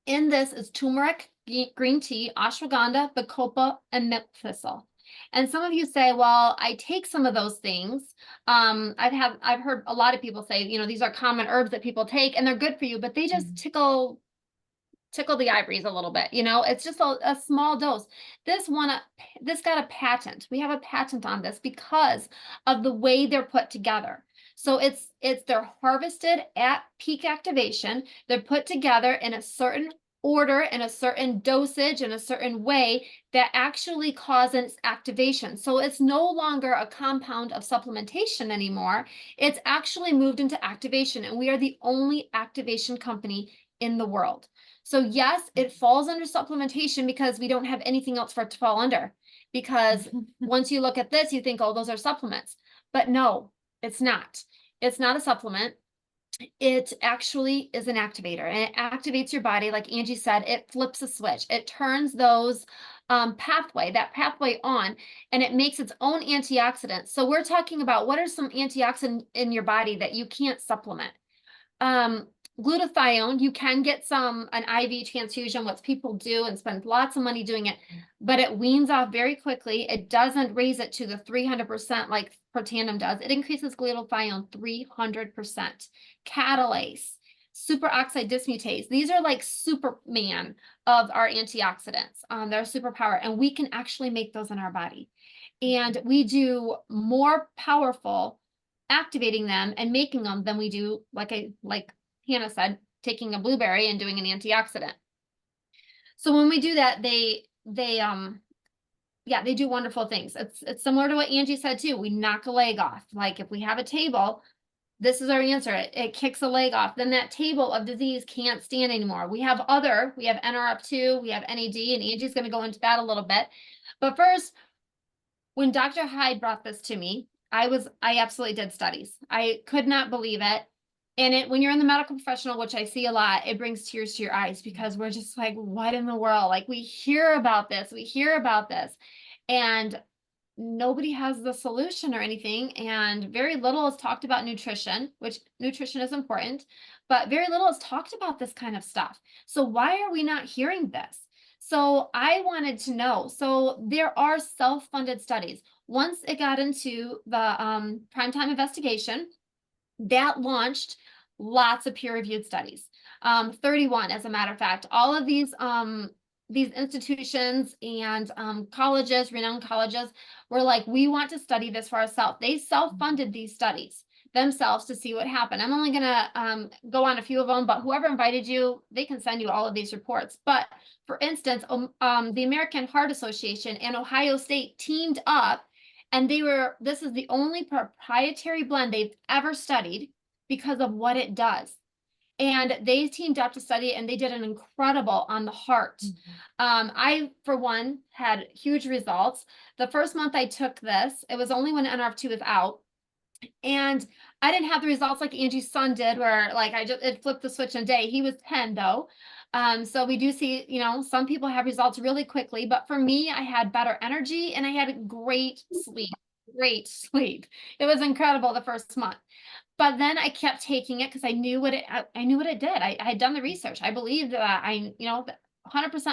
S6: in this is turmeric, green tea, ashwagandha, bacopa, and milk thistle. And some of you say, well, I take some of those things. I've heard a lot of people say, you know, these are common herbs that people take and they're good for you, but they just tickle the ivories a little bit, you know, it's just a small dose. This got a patent. We have a patent on this because of the way they're put together. So they're harvested at peak activation. They're put together in a certain order, in a certain dosage, in a certain way that actually causes activation. So it's no longer a compound of supplementation anymore. It's actually moved into activation, and we are the only activation company in the world. So yes, it falls under supplementation because we don't have anything else for it to fall under. Because once you look at this, you think, oh, those are supplements. But no, it's not. It's not a supplement. It actually is an activator, and it activates your body. Like Angie said, it flips a switch. It turns that pathway on, and it makes its own antioxidants. So we're talking about what are some antioxidants in your body that you can't supplement. Glutathione, you can get an IV transfusion, what people do and spend lots of money doing it, but it weans off very quickly. It doesn't raise it to the 300% like Protandim does. It increases glutathione 300%. Catalase, superoxide dismutase. These are like Superman of our antioxidants. They're a superpower, and we can actually make those in our body. And we do more powerful activating them and making them than we do, like Hannah said, taking a blueberry and doing an antioxidant. So when we do that, they do wonderful things. It's similar to what Angie said too. We knock a leg off. Like if we have a table, this is our answer. It kicks a leg off. Then that table of disease can't stand anymore. We have NRF2, we have NAD, and Angie's going to go into that a little bit. But first, when Dr. Hyde brought this to me, I absolutely did studies. I could not believe it. And when you're in the medical professional, which I see a lot, it brings tears to your eyes because we're just like, what in the world? Like we hear about this, and nobody has the solution or anything. And very little is talked about nutrition, which nutrition is important, but very little is talked about this kind of stuff. So why are we not hearing this? So I wanted to know. So there are self-funded studies. Once it got into the primetime investigation, that launched lots of peer-reviewed studies, 31 as a matter of fact. All of these institutions and colleges, renowned colleges, were like, we want to study this for ourselves. They self-funded these studies themselves to see what happened. I'm only gonna go on a few of them, but whoever invited you, they can send you all of these reports. But for instance, the American Heart Association and Ohio State teamed up, and this is the only proprietary blend they've ever studied because of what it does. And they teamed up to study it, and they did an incredible on the heart. I, for one, had huge results. The first month I took this, it was only when NRF2 was out. And I didn't have the results like Angie's son did, where like it flipped the switch in a day. He was 10 though. So we do see, you know, some people have results really quickly, but for me, I had better energy and I had great sleep. It was incredible the first month. But then I kept taking it because I knew what it did. I had done the research. I believed that 100%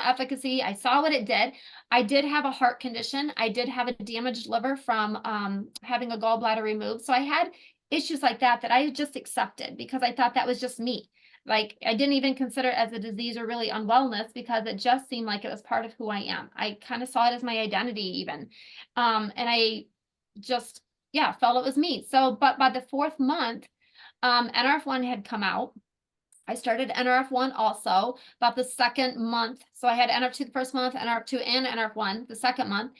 S6: efficacy. I saw what it did. I did have a heart condition. I did have a damaged liver from having a gallbladder removed. So I had issues like that I just accepted because I thought that was just me. Like I didn't even consider it as a disease or really unwellness because it just seemed like it was part of who I am. I kind of saw it as my identity even. And I just, felt it was me. So, but by the 4th month, NRF1 had come out. I started NRF1 also about the 2nd month. So I had NRF2 the first month, NRF2 and NRF1 the 2nd month.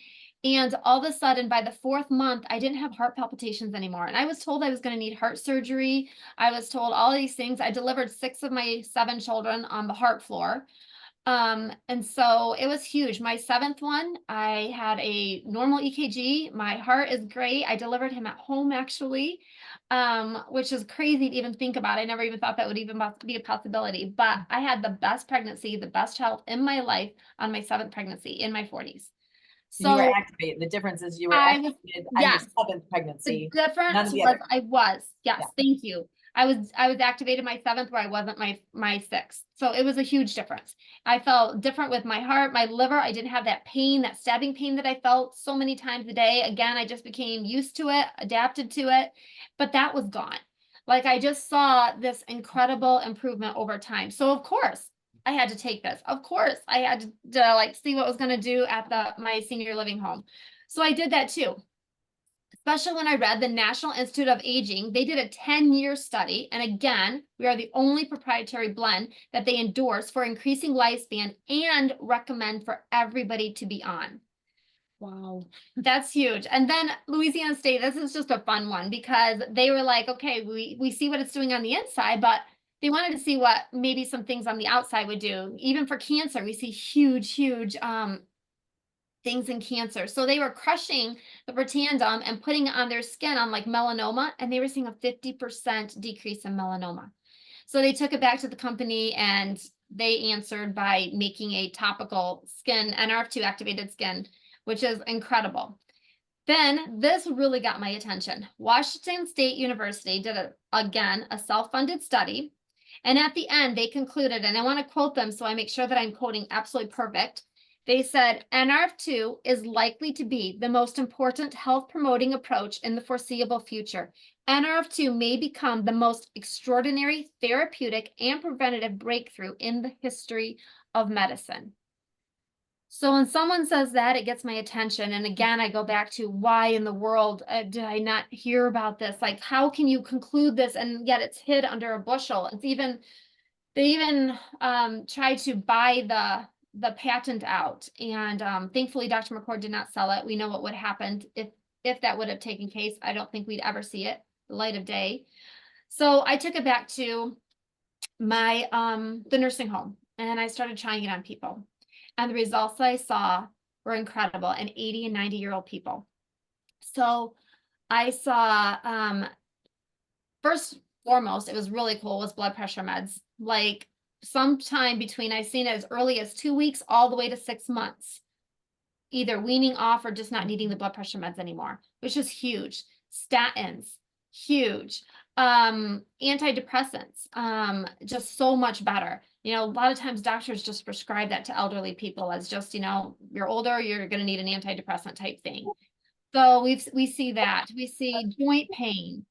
S6: And all of a sudden, by the 4th month, I didn't have heart palpitations anymore. And I was told I was going to need heart surgery. I was told all these things. I delivered 6 of my 7 children on the heart floor. And so it was huge. My 7th one, I had a normal EKG. My heart is great. I delivered him at home, actually. which is crazy to even think about. I never even thought that would even be a possibility, but I had the best pregnancy, the best health in my life on my 7th pregnancy in my 40s.
S1: You were
S6: So
S1: activated. The difference is you were
S6: I was,
S1: activated on your
S6: yes,
S1: 7th
S6: the
S1: pregnancy.
S6: difference
S1: of the
S6: was
S1: other.
S6: I was, yes,
S1: Yeah.
S6: thank you. I was activated my 7th where I wasn't my 6th. So it was a huge difference. I felt different with my heart, my liver. I didn't have that pain, that stabbing pain that I felt so many times a day. Again, I just became used to it, adapted to it, but that was gone. Like I just saw this incredible improvement over time. So of course I had to take this. Of course I had to like see what I was going to do at my senior living home. So I did that too. Especially when I read the National Institute of Aging, they did a 10-year study. And again, we are the only proprietary blend that they endorse for increasing lifespan and recommend for everybody to be on.
S5: Wow.
S6: That's huge. And then Louisiana State, this is just a fun one because they were like, okay, we see what it's doing on the inside, but they wanted to see what maybe some things on the outside would do. Even for cancer, we see huge things in cancer. So they were crushing the Protandim and putting it on their skin on like melanoma, and they were seeing a 50% decrease in melanoma. So they took it back to the company and they answered by making a topical skin, NRF2 activated skin, which is incredible. Then this really got my attention. Washington State University did again a self-funded study. And at the end, they concluded, and I want to quote them so I make sure that I'm quoting absolutely perfect. They said, NRF2 is likely to be the most important health promoting approach in the foreseeable future. NRF2 may become the most extraordinary therapeutic and preventative breakthrough in the history of medicine. So when someone says that, it gets my attention. And again, I go back to why in the world did I not hear about this? Like, how can you conclude this and yet it's hid under a bushel? It's even, they even tried to buy the patent out. And thankfully, Dr. McCord did not sell it. We know what would happen if that would have taken place. I don't think we'd ever see it, the light of day. So I took it back to my the nursing home and I started trying it on people. And the results I saw were incredible in 80 and 90-year-old people. So I saw, first foremost, it was really cool, was blood pressure meds. Like sometime between, I've seen it as early as 2 weeks all the way to 6 months. Either weaning off or just not needing the blood pressure meds anymore, which is huge. Statins, huge. Antidepressants, just so much better. You know, a lot of times doctors just prescribe that to elderly people as just, you know, you're older, you're going to need an antidepressant type thing. So we see that. We see joint pain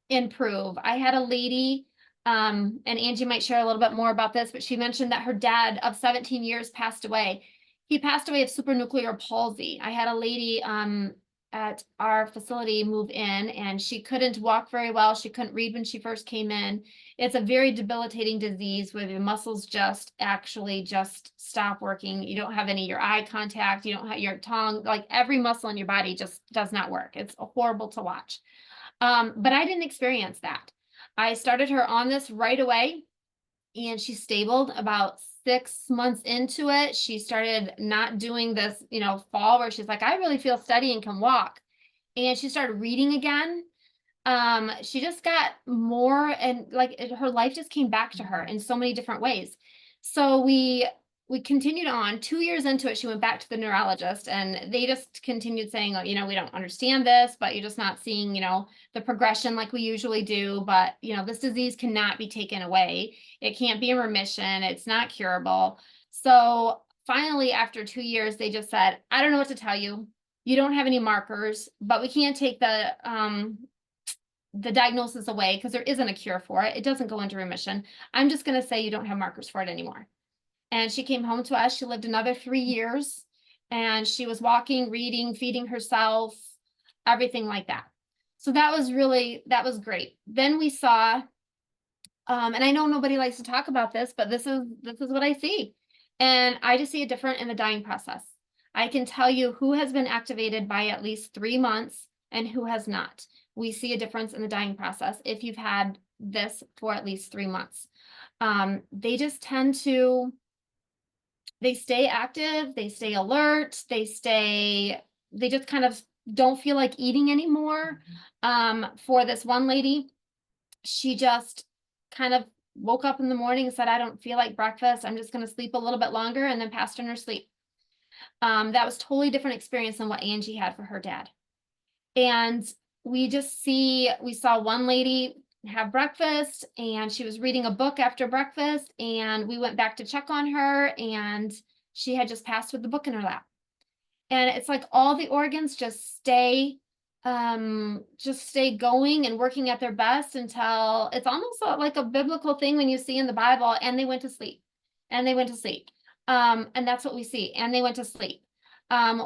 S6: improve. I had a lady, and Angie might share a little bit more about this, but she mentioned that her dad of 17 years passed away. He passed away of supranuclear palsy. I had a lady at our facility move in and she couldn't walk very well. She couldn't read when she first came in. It's a very debilitating disease where the muscles just stop working. You don't have any your eye contact. You don't have your tongue, like every muscle in your body just does not work. It's horrible to watch. But I didn't experience that. I started her on this right away and she stabled about 6 months into it. She started not doing this, you know, fall where she's like, I really feel steady and can walk. And she started reading again. She just got more and like her life just came back to her in so many different ways. So we continued on. 2 years into it, she went back to the neurologist and they just continued saying, oh, you know, we don't understand this, but you're just not seeing, you know, the progression like we usually do. But, you know, this disease cannot be taken away. It can't be in remission. It's not curable. So finally, after 2 years, they just said, I don't know what to tell you. You don't have any markers, but we can't take the diagnosis away because there isn't a cure for it. It doesn't go into remission. I'm just going to say you don't have markers for it anymore. And she came home to us. She lived another 3 years and she was walking, reading, feeding herself, everything like that. So that was great. Then we saw, and I know nobody likes to talk about this, but this is what I see. And I just see it different in the dying process. I can tell you who has been activated by at least 3 months and who has not. We see a difference in the dying process if you've had this for at least 3 months. They just tend to, they stay active, they stay alert, they just kind of, don't feel like eating anymore. For this one lady, she just kind of woke up in the morning and said, I don't feel like breakfast. I'm just going to sleep a little bit longer, and then passed in her sleep. That was totally different experience than what Angie had for her dad. And we saw one lady have breakfast, and she was reading a book after breakfast, and we went back to check on her, and she had just passed with the book in her lap. And it's like all the organs just stay going and working at their best until it's almost like a biblical thing when you see in the Bible, and they went to sleep, and they went to sleep. And that's what we see, and they went to sleep.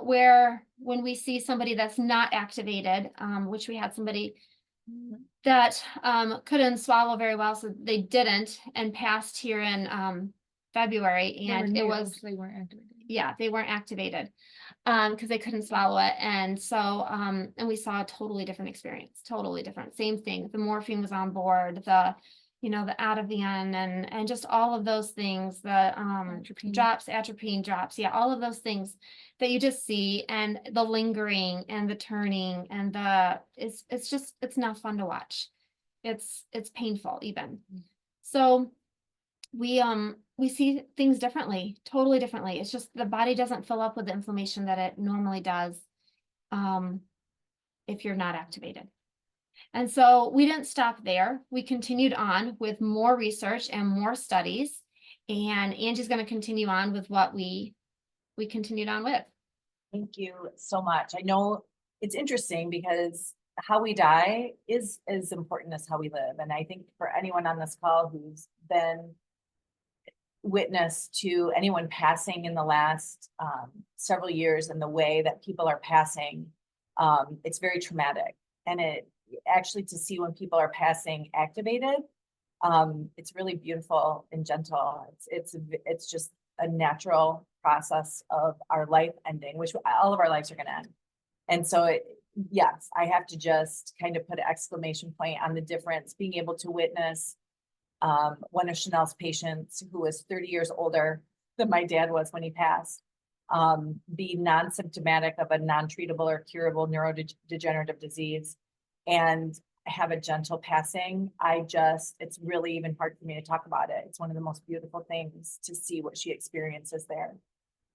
S6: Where when we see somebody that's not activated, which we had somebody that couldn't swallow very well, so they didn't, and passed here in February, and it was,
S5: they weren't activated.
S6: yeah, they weren't activated because they couldn't swallow it. And so and we saw a totally different experience, totally different. Same thing, the morphine was on board, the Ativan, and just all of those things, the atropine drops, yeah, all of those things that you just see, and the lingering and the turning, and it's not fun to watch. It's painful even. So we see things differently, totally differently. It's just the body doesn't fill up with the inflammation that it normally does if you're not activated. And so we didn't stop there. We continued on with more research and more studies, and Angie's going to continue on with what we continued on with.
S1: Thank you so much. I know it's interesting because how we die is as important as how we live. And I think for anyone on this call who's been witness to anyone passing in the last several years, and the way that people are passing, it's very traumatic. And it actually, to see when people are passing activated, it's really beautiful and gentle. It's just a natural process of our life ending, which all of our lives are going to end. And so yes, I have to just kind of put an exclamation point on the difference, being able to witness one of Shanell's patients, who was 30 years older than my dad was when he passed, be non-symptomatic of a non-treatable or curable neurodegenerative disease, and have a gentle passing. It's really even hard for me to talk about it. It's one of the most beautiful things to see what she experiences there.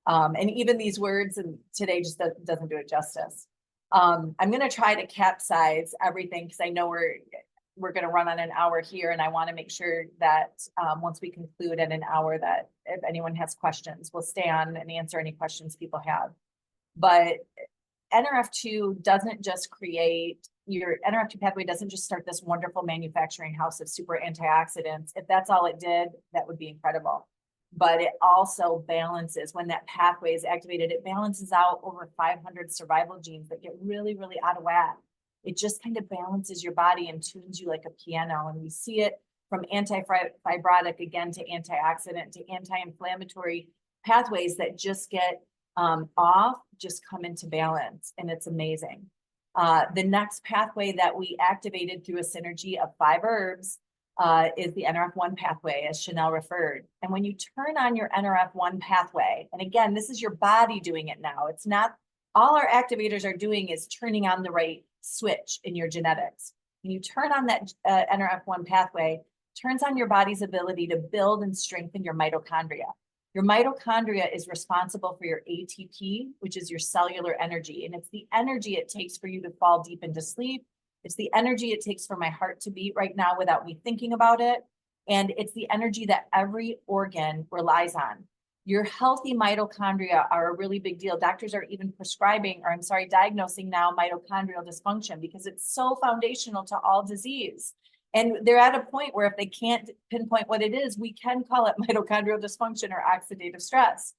S1: And even these words and today just doesn't do it justice. I'm going to try to capsize everything, because I know we're going to run on an hour here, and I want to make sure that once we conclude at an hour, that if anyone has questions, we'll stay on and answer any questions people have. But NRF2 doesn't just create, your NRF2 pathway doesn't just start this wonderful manufacturing house of super antioxidants. If that's all it did, that would be incredible. But it also balances, when that pathway is activated, it balances out over 500 survival genes that get really, really out of whack. It just kind of balances your body and tunes you like a piano. And we see it from anti-fibrotic, again, to antioxidant, to anti-inflammatory pathways that just get off, just come into balance. And it's amazing. The next pathway that we activated through a synergy of 5 herbs is the NRF1 pathway, as Shanell referred. And when you turn on your NRF1 pathway, and again, this is your body doing it now. It's not, all our activators are doing is turning on the right switch in your genetics. When you turn on that NRF1 pathway, turns on your body's ability to build and strengthen your mitochondria. Your mitochondria is responsible for your ATP, which is your cellular energy. And it's the energy it takes for you to fall deep into sleep. It's the energy it takes for my heart to beat right now without me thinking about it. And it's the energy that every organ relies on. Your healthy mitochondria are a really big deal. Doctors are even diagnosing now mitochondrial dysfunction, because it's so foundational to all disease. And they're at a point where if they can't pinpoint what it is, we can call it mitochondrial dysfunction or oxidative stress.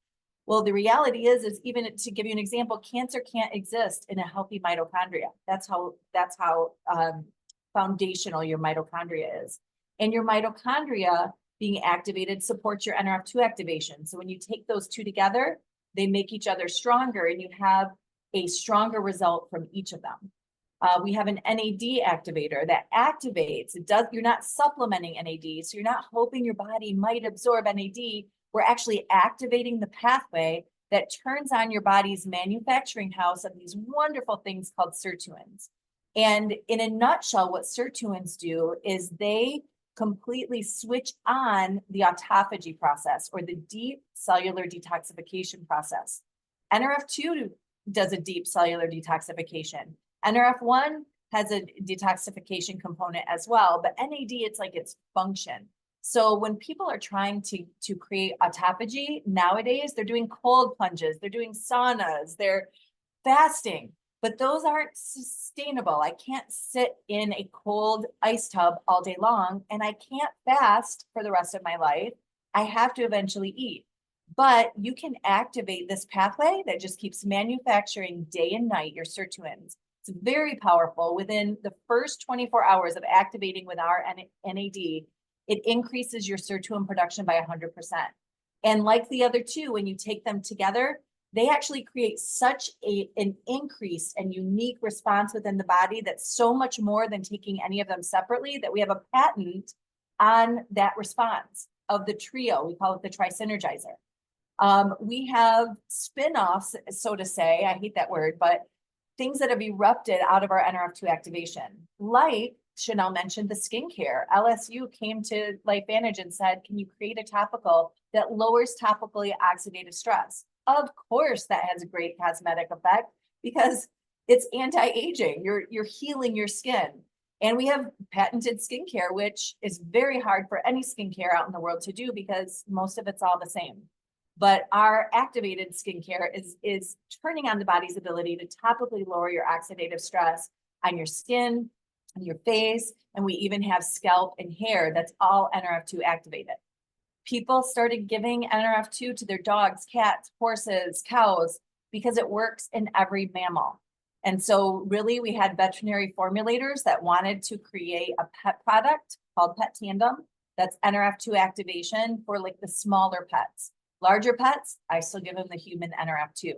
S1: Well, the reality is even to give you an example, cancer can't exist in a healthy mitochondria. That's how foundational your mitochondria is. And your mitochondria being activated supports your NRF2 activation. So when you take those two together, they make each other stronger, and you have a stronger result from each of them. We have an NAD activator that activates. You're not supplementing NAD, so you're not hoping your body might absorb NAD. We're actually activating the pathway that turns on your body's manufacturing house of these wonderful things called sirtuins. And in a nutshell, what sirtuins do is they completely switch on the autophagy process, or the deep cellular detoxification process. NRF2 does a deep cellular detoxification. NRF1 has a detoxification component as well, but NAD, it's like its function. So when people are trying to create autophagy nowadays, they're doing cold plunges, they're doing saunas, they're fasting, but those aren't sustainable. I can't sit in a cold ice tub all day long, and I can't fast for the rest of my life. I have to eventually eat. But you can activate this pathway that just keeps manufacturing day and night your sirtuins. It's very powerful. Within the first 24 hours of activating with our NAD, it increases your sirtuin production by 100%. And like the other two, when you take them together, they actually create such an increased and unique response within the body that's so much more than taking any of them separately, that we have a patent on that response of the trio. We call it the Tri-Synergizer. We have spin-offs, so to say, I hate that word, but things that have erupted out of our NRF2 activation, like Shanell mentioned the skincare. LSU came to LifeVantage and said, can you create a topical that lowers topically oxidative stress? Of course, that has a great cosmetic effect because it's anti-aging. You're healing your skin. And we have patented skincare, which is very hard for any skincare out in the world to do because most of it's all the same. But our activated skincare is turning on the body's ability to topically lower your oxidative stress on your skin, on your face, and we even have scalp and hair that's all NRF2 activated. People started giving NRF2 to their dogs, cats, horses, cows, because it works in every mammal. And so really we had veterinary formulators that wanted to create a pet product called Pet Tandem that's NRF2 activation for like the smaller pets. Larger pets, I still give them the human NRF2.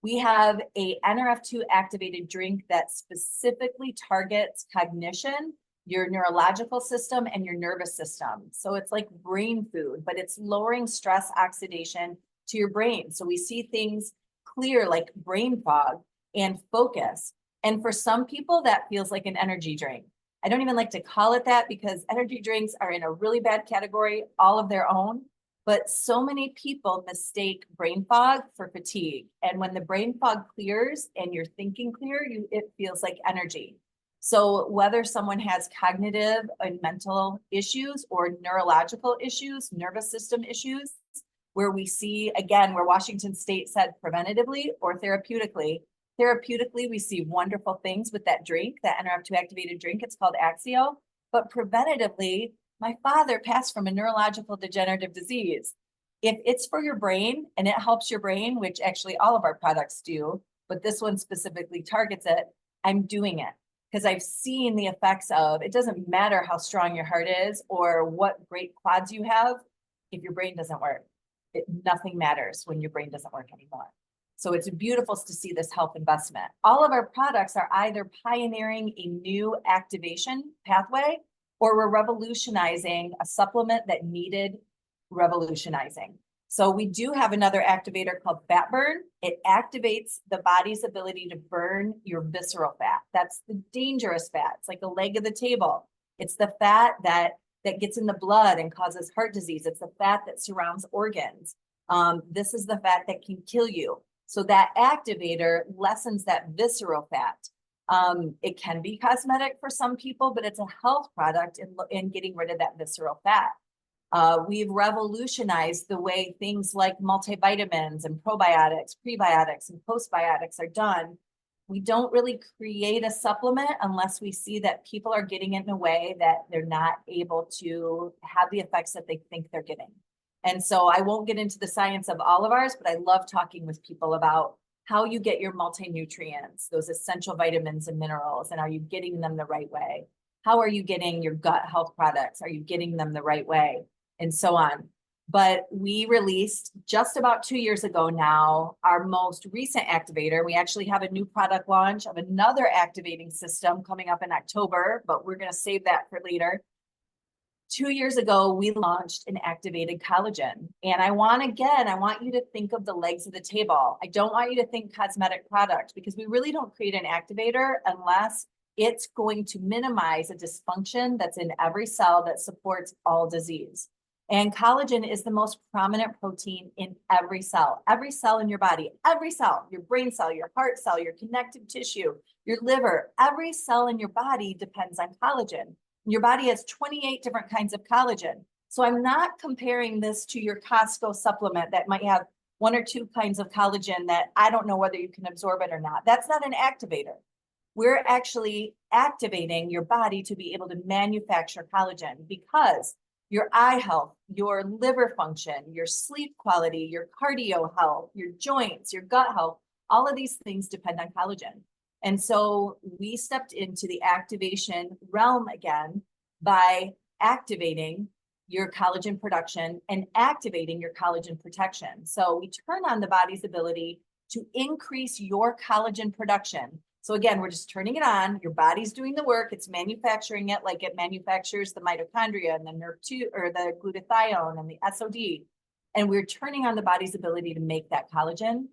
S1: We have a NRF2 activated drink that specifically targets cognition, your neurological system, and your nervous system. So it's like brain food, but it's lowering stress oxidation to your brain. So we see things clear like brain fog and focus. And for some people, that feels like an energy drink. I don't even like to call it that because energy drinks are in a really bad category all of their own. But so many people mistake brain fog for fatigue. And when the brain fog clears and you're thinking clear, it feels like energy. So whether someone has cognitive and mental issues or neurological issues, nervous system issues, where we see, again, where Washington State said preventatively or therapeutically, we see wonderful things with that drink, that NRF2 activated drink. It's called Axio. But preventatively, my father passed from a neurological degenerative disease. If it's for your brain and it helps your brain, which actually all of our products do, but this one specifically targets it, I'm doing it because I've seen the effects of, it doesn't matter how strong your heart is or what great quads you have. If your brain doesn't work, nothing matters when your brain doesn't work anymore. So it's beautiful to see this health investment. All of our products are either pioneering a new activation pathway or we're revolutionizing a supplement that needed revolutionizing. So we do have another activator called fat burn. It activates the body's ability to burn your visceral fat. That's the dangerous fat. It's like a leg of the table. It's the fat that gets in the blood and causes heart disease. It's the fat that surrounds organs. This is the fat that can kill you. So that activator lessens that visceral fat. It can be cosmetic for some people, but it's a health product in getting rid of that visceral fat. We've revolutionized the way things like multivitamins and probiotics, prebiotics, and postbiotics are done. We don't really create a supplement unless we see that people are getting it in a way that they're not able to have the effects that they think they're getting. And so I won't get into the science of all of ours, but I love talking with people about how you get your multi-nutrients, those essential vitamins and minerals, and are you getting them the right way? How are you getting your gut health products? Are you getting them the right way? And so on. But we released just about 2 years ago now, our most recent activator. We actually have a new product launch of another activating system coming up in October, but we're going to save that for later. 2 years ago, we launched an activated collagen. And I want you to think of the legs of the table. I don't want you to think cosmetic product, because we really don't create an activator unless it's going to minimize a dysfunction that's in every cell that supports all disease. And collagen is the most prominent protein in every cell in your body, every cell, your brain cell, your heart cell, your connective tissue, your liver, every cell in your body depends on collagen. Your body has 28 different kinds of collagen. So I'm not comparing this to your Costco supplement that might have 1 or 2 kinds of collagen that I don't know whether you can absorb it or not. That's not an activator. We're actually activating your body to be able to manufacture collagen, because your eye health, your liver function, your sleep quality, your cardio health, your joints, your gut health, all of these things depend on collagen. And so we stepped into the activation realm again by activating your collagen production and activating your collagen protection. So we turn on the body's ability to increase your collagen production. So again, we're just turning it on. Your body's doing the work. It's manufacturing it like it manufactures the mitochondria and the NERV2 or the glutathione and the SOD. And we're turning on the body's ability to make that collagen.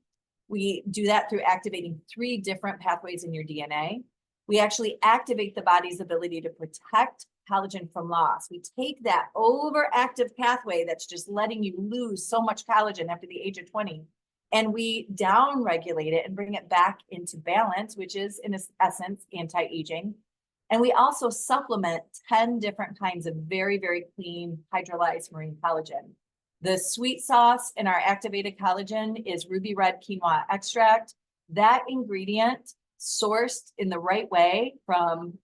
S1: We do that through activating 3 different pathways in your DNA. We actually activate the body's ability to protect collagen from loss. We take that overactive pathway that's just letting you lose so much collagen after the age of 20, and we down-regulate it and bring it back into balance, which is in essence anti-aging. And we also supplement 10 different kinds of very, very clean hydrolyzed marine collagen. The sweet sauce in our activated collagen is ruby red quinoa extract. That ingredient, sourced in the right way from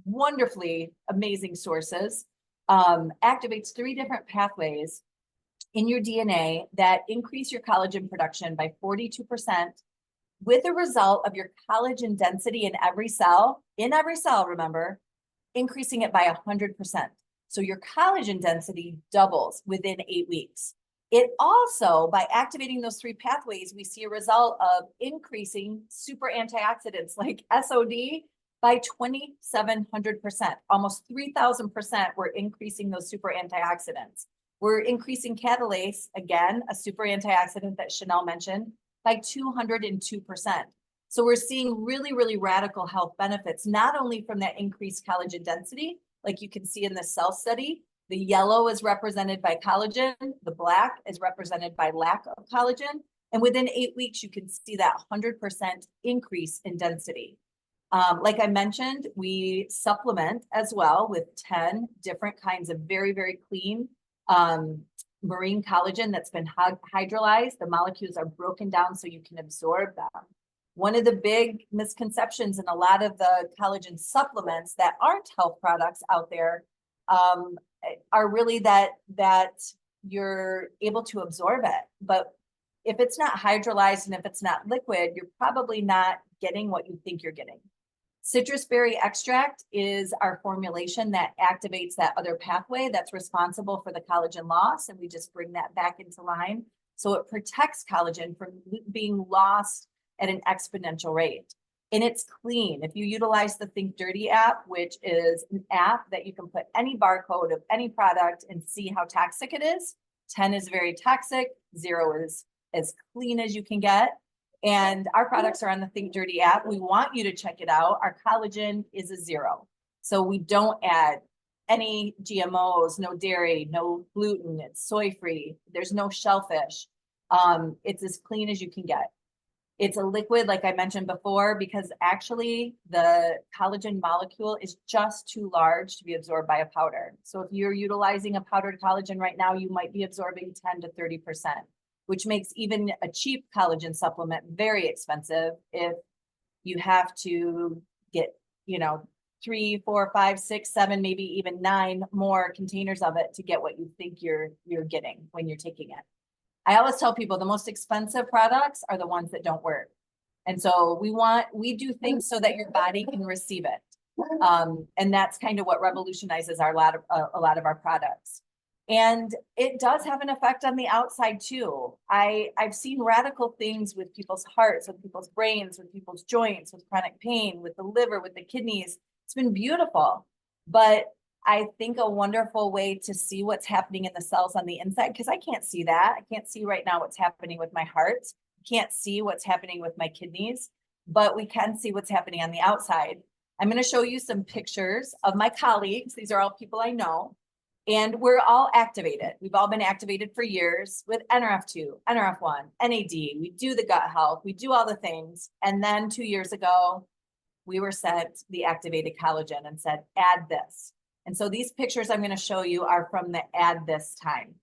S1: wonderfully amazing sources, activates 3 different pathways in your DNA that increase your collagen production by 42%, with the result of your collagen density in every cell, remember, increasing it by 100%. So your collagen density doubles within 8 weeks. It also, by activating those 3 pathways, we see a result of increasing super antioxidants like SOD by 2,700%, almost 3,000%. We're increasing those super antioxidants. We're increasing catalase, again, a super antioxidant that Shanell mentioned, by 202%. So we're seeing really, really radical health benefits, not only from that increased collagen density, like you can see in the cell study. The yellow is represented by collagen, the black is represented by lack of collagen. And within 8 weeks, you can see that 100% increase in density. Like I mentioned, we supplement as well with 10 different kinds of very, very clean marine collagen that's been hydrolyzed. The molecules are broken down so you can absorb them. One of the big misconceptions in a lot of the collagen supplements that aren't health products out there are really that you're able to absorb it. But if it's not hydrolyzed and if it's not liquid, you're probably not getting what you think you're getting. Citrus berry extract is our formulation that activates that other pathway that's responsible for the collagen loss, and we just bring that back into line. So it protects collagen from being lost at an exponential rate. And it's clean. If you utilize the Think Dirty app, which is an app that you can put any barcode of any product and see how toxic it is. 10 is very toxic, 0 is as clean as you can get. And our products are on the Think Dirty app. We want you to check it out. Our collagen is a 0. So we don't add any GMOs, no dairy, no gluten, it's soy-free. There's no shellfish. It's as clean as you can get. It's a liquid, like I mentioned before, because actually the collagen molecule is just too large to be absorbed by a powder. So if you're utilizing a powdered collagen right now, you might be absorbing 10 to 30%, which makes even a cheap collagen supplement very expensive if you have to get, 3, 4, 5, 6, 7, maybe even 9 more containers of it to get what you think you're getting when you're taking it. I always tell people the most expensive products are the ones that don't work. And so we do things so that your body can receive it. And that's kind of what revolutionizes a lot of our products. And it does have an effect on the outside too. I've seen radical things with people's hearts, with people's brains, with people's joints, with chronic pain, with the liver, with the kidneys. It's been beautiful. But I think a wonderful way to see what's happening in the cells on the inside, because I can't see that. I can't see right now what's happening with my heart. Can't see what's happening with my kidneys, but we can see what's happening on the outside. I'm going to show you some pictures of my colleagues. These are all people I know, and we're all activated. We've all been activated for years with NRF2, NRF1, NAD. We do the gut health. We do all the things. And then 2 years ago, we were sent the activated collagen and said, add this. And so these pictures I'm going to show you are from the add this time.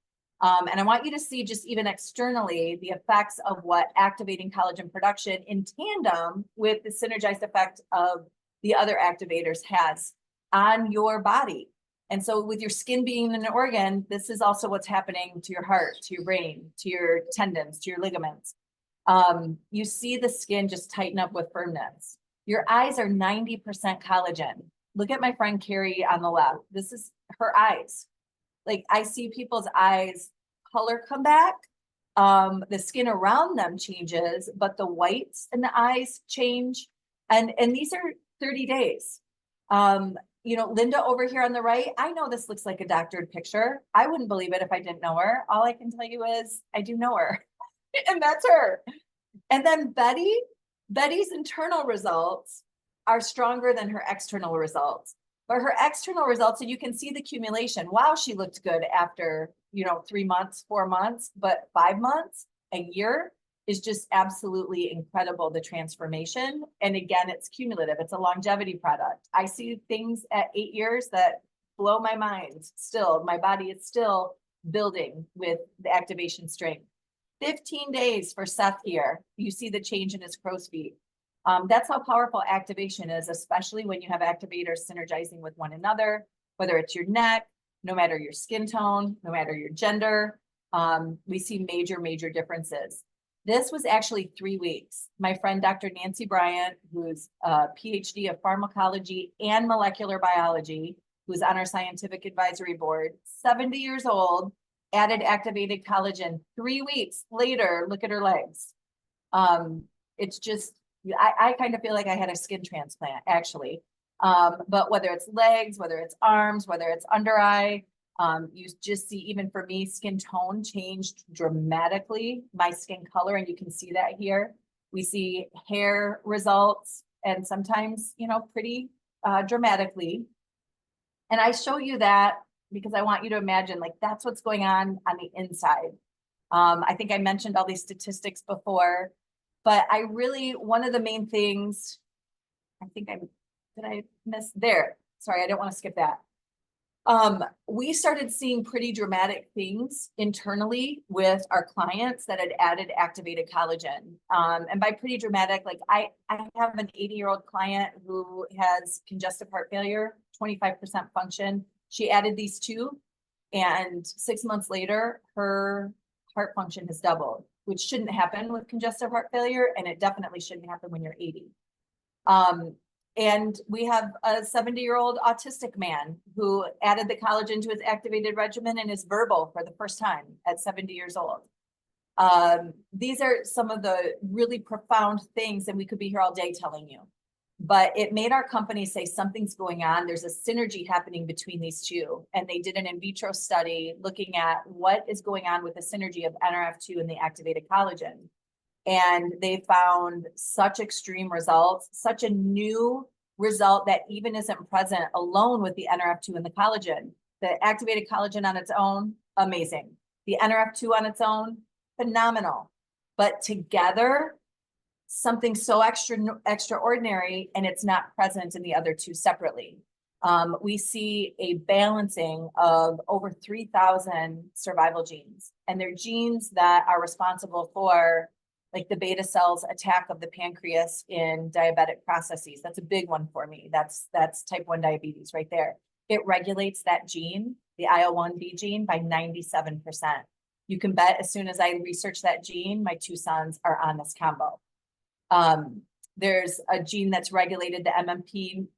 S1: And I want you to see just even externally the effects of what activating collagen production in tandem with the synergized effect of the other activators has on your body. And so with your skin being an organ, this is also what's happening to your heart, to your brain, to your tendons, to your ligaments. You see the skin just tighten up with firmness. Your eyes are 90% collagen. Look at my friend Carrie on the left. This is her eyes. Like I see people's eyes color come back. The skin around them changes, but the whites in the eyes change. And these are 30 days. You know, Linda over here on the right, I know this looks like a doctored picture. I wouldn't believe it if I didn't know her. All I can tell you is I do know her and that's her. And then Betty's internal results are stronger than her external results. But her external results, and you can see the accumulation. Wow, she looked good after, 3 months, 4 months, but 5 months, a year is just absolutely incredible, the transformation. And again, it's cumulative. It's a longevity product. I see things at 8 years that blow my mind still. My body is still building with the activation strength. 15 days for Seth here. You see the change in his crow's feet. That's how powerful activation is, especially when you have activators synergizing with one another, whether it's your neck, no matter your skin tone, no matter your gender, we see major differences. This was actually 3 weeks. My friend, Dr. Nancy Bryant, who's a PhD of pharmacology and molecular biology, who's on our scientific advisory board, 70 years old, added activated collagen. 3 weeks later, look at her legs. It's just, I kind of feel like I had a skin transplant, actually. But whether it's legs, whether it's arms, whether it's under eye, you just see, even for me, skin tone changed dramatically, my skin color, and you can see that here. We see hair results, and sometimes, pretty dramatically. And I show you that because I want you to imagine, like, that's what's going on the inside. I think I mentioned all these statistics before, but one of the main things, did I miss there? Sorry, I don't want to skip that. We started seeing pretty dramatic things internally with our clients that had added activated collagen. And by pretty dramatic, like I have an 80-year-old client who has congestive heart failure, 25% function. She added these two, and 6 months later, her heart function has doubled, which shouldn't happen with congestive heart failure, and it definitely shouldn't happen when you're 80. And we have a 70-year-old autistic man who added the collagen to his activated regimen and is verbal for the first time at 70 years old. These are some of the really profound things, and we could be here all day telling you. But it made our company say something's going on. There's a synergy happening between these two. And they did an in vitro study looking at what is going on with the synergy of NRF2 and the activated collagen. And they found such extreme results, such a new result that even isn't present alone with the NRF2 and the collagen. The activated collagen on its own, amazing. The NRF2 on its own, phenomenal. But together, something so extraordinary, and it's not present in the other two separately. We see a balancing of over 3,000 survival genes, and they're genes that are responsible for, like, the beta cells attack of the pancreas in diabetic processes. That's a big one for me. That's type 1 diabetes right there. It regulates that gene, the IL-1B gene, by 97%. You can bet as soon as I research that gene, my 2 sons are on this combo. There's a gene that's regulated, the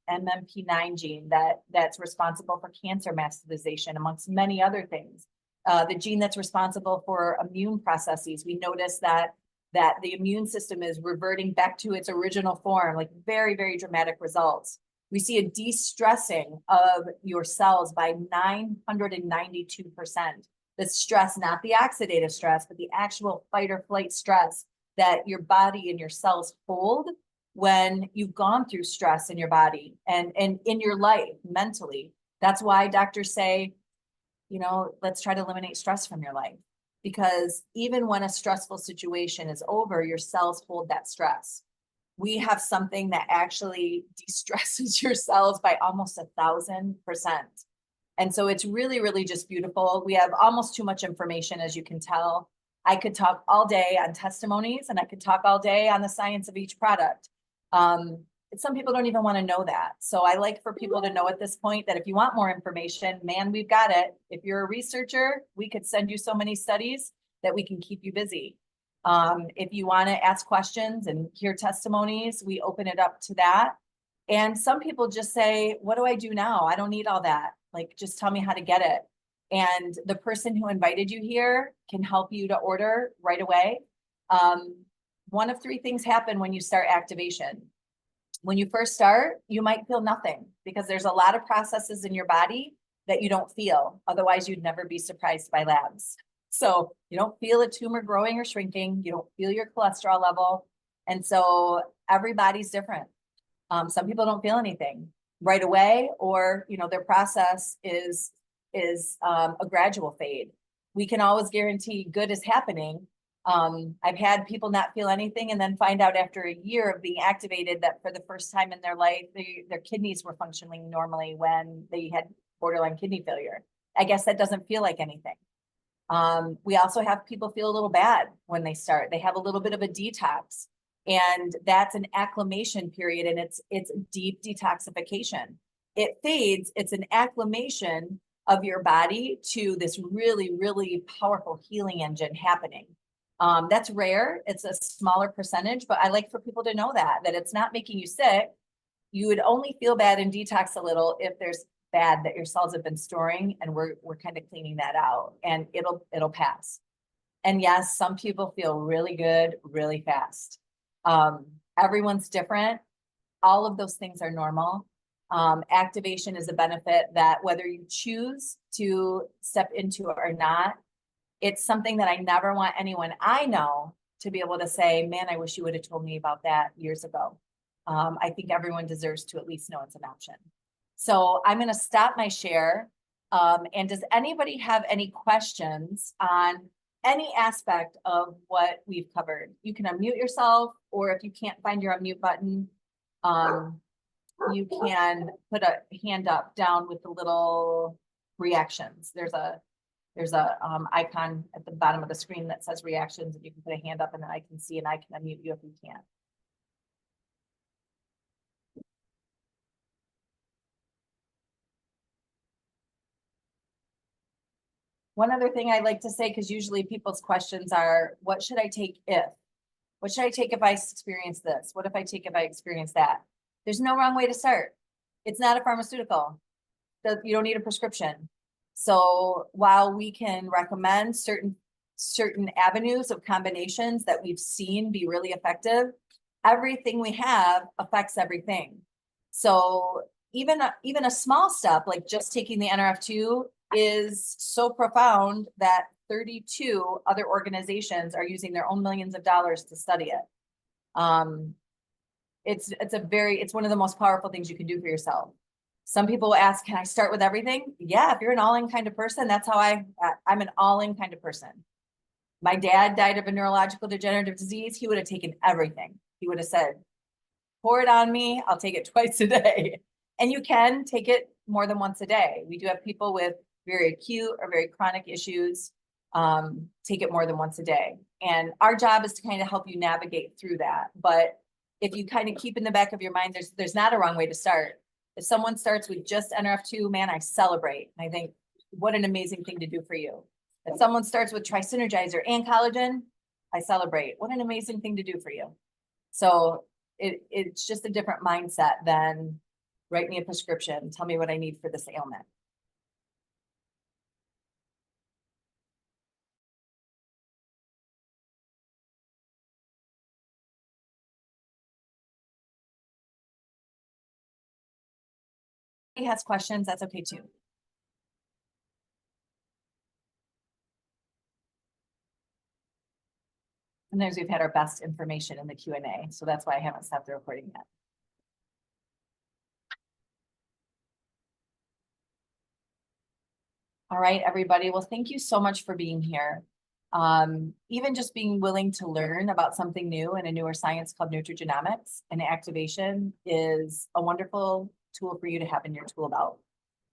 S1: MMP9 gene that's responsible for cancer mastization, amongst many other things. The gene that's responsible for immune processes. We notice that the immune system is reverting back to its original form, like very dramatic results. We see a de-stressing of your cells by 992%. The stress, not the oxidative stress, but the actual fight or flight stress that your body and your cells hold when you've gone through stress in your body and in your life mentally. That's why doctors say, you know, let's try to eliminate stress from your life. Because even when a stressful situation is over, your cells hold that stress. We have something that actually de-stresses your cells by almost 1,000%. And so it's really, really just beautiful. We have almost too much information, as you can tell. I could talk all day on testimonies, and I could talk all day on the science of each product. Some people don't even want to know that. So I like for people to know at this point that if you want more information, man, we've got it. If you're a researcher, we could send you so many studies that we can keep you busy. If you want to ask questions and hear testimonies, we open it up to that. And some people just say, what do I do now? I don't need all that. Like, just tell me how to get it. And the person who invited you here can help you to order right away. One of three things happen when you start activation. When you first start, you might feel nothing because there's a lot of processes in your body that you don't feel. Otherwise, you'd never be surprised by labs. So you don't feel a tumor growing or shrinking. You don't feel your cholesterol level. And so everybody's different. Some people don't feel anything right away, or, you know, their process is a gradual fade. We can always guarantee good is happening. I've had people not feel anything and then find out after a year of being activated that for the first time in their life, their kidneys were functioning normally when they had borderline kidney failure. I guess that doesn't feel like anything. We also have people feel a little bad when they start. They have a little bit of a detox, and that's an acclimation period, and it's deep detoxification. It fades. It's an acclimation of your body to this really, really powerful healing engine happening. That's rare. It's a smaller percentage, but I like for people to know that it's not making you sick. You would only feel bad and detox a little if there's bad that your cells have been storing, and we're kind of cleaning that out, and it'll pass. And yes, some people feel really good, really fast. Everyone's different. All of those things are normal. Activation is a benefit that whether you choose to step into it or not, it's something that I never want anyone I know to be able to say, man, I wish you would have told me about that years ago. I think everyone deserves to at least know it's an option. So I'm going to stop my share. And does anybody have any questions on any aspect of what we've covered? You can unmute yourself, or if you can't find your unmute button, you can put a hand up down with the little reactions. There's a icon at the bottom of the screen that says reactions, and you can put a hand up and then I can see, and I can unmute you if you can't. One other thing I like to say, because usually people's questions are, what should I take if? What should I take if I experience this? What if I take if I experience that? There's no wrong way to start. It's not a pharmaceutical. You don't need a prescription. So while we can recommend certain avenues of combinations that we've seen be really effective, everything we have affects everything. So even a small step like just taking the NRF2 is so profound that 32 other organizations are using their own millions of dollars to study it. It's one of the most powerful things you can do for yourself. Some people ask, can I start with everything? Yeah, if you're an all-in kind of person, that's how I'm an all-in kind of person. My dad died of a neurological degenerative disease. He would have taken everything. He would have said, pour it on me. I'll take it twice a day. And you can take it more than once a day. We do have people with very acute or very chronic issues take it more than once a day. And our job is to kind of help you navigate through that. But if you kind of keep in the back of your mind, there's not a wrong way to start. If someone starts with just NRF2, man, I celebrate. I think, what an amazing thing to do for you. If someone starts with Tri-Synergizer and collagen, I celebrate. What an amazing thing to do for you. So it's just a different mindset than write me a prescription, tell me what I need for this ailment. he has questions, that's okay too. Sometimes we've had our best information in the Q&A, so that's why I haven't stopped the recording yet. All right, everybody. Well, thank you so much for being here. Even just being willing to learn about something new in a newer science called Nutrigenomics and activation is a wonderful tool for you to have in your tool belt.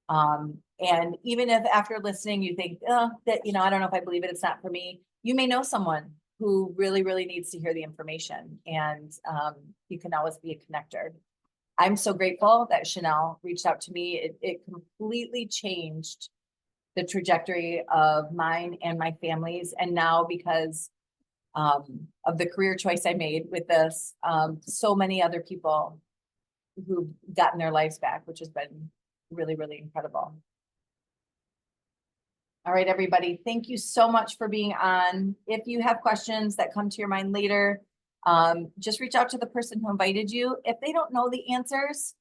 S1: And even if after listening, you think, oh, that, you know, I don't know if I believe it, it's not for me. You may know someone who really, really needs to hear the information, and you can always be a connector. I'm so grateful that Shanell reached out to me. It completely changed the trajectory of mine and my family's. And now, because of the career choice I made with this, so many other people who've gotten their lives back, which has been really, really incredible. All right, everybody, thank you so much for being on. If you have questions that come to your mind later, just reach out to the person who invited you. If they don't know the answers,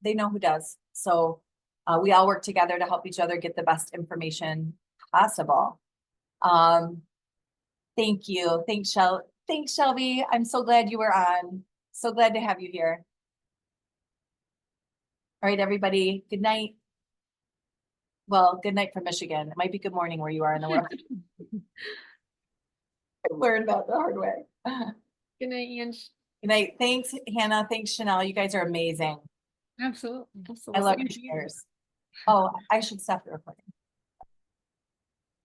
S1: they know who does. So we all work together to help each other get the best information possible. Thank you. Thanks, Shelby. I'm so glad you were on. So glad to have you here. All right, everybody. Good night. Well, good night from Michigan. It might be good morning where you are in the world. I learned that the hard way.
S6: Good night, Ange.
S1: Good night. Thanks, Hannah. Thanks, Shanell. You guys are amazing.
S6: Absolutely.
S1: I love your shares. Oh, I should stop the recording.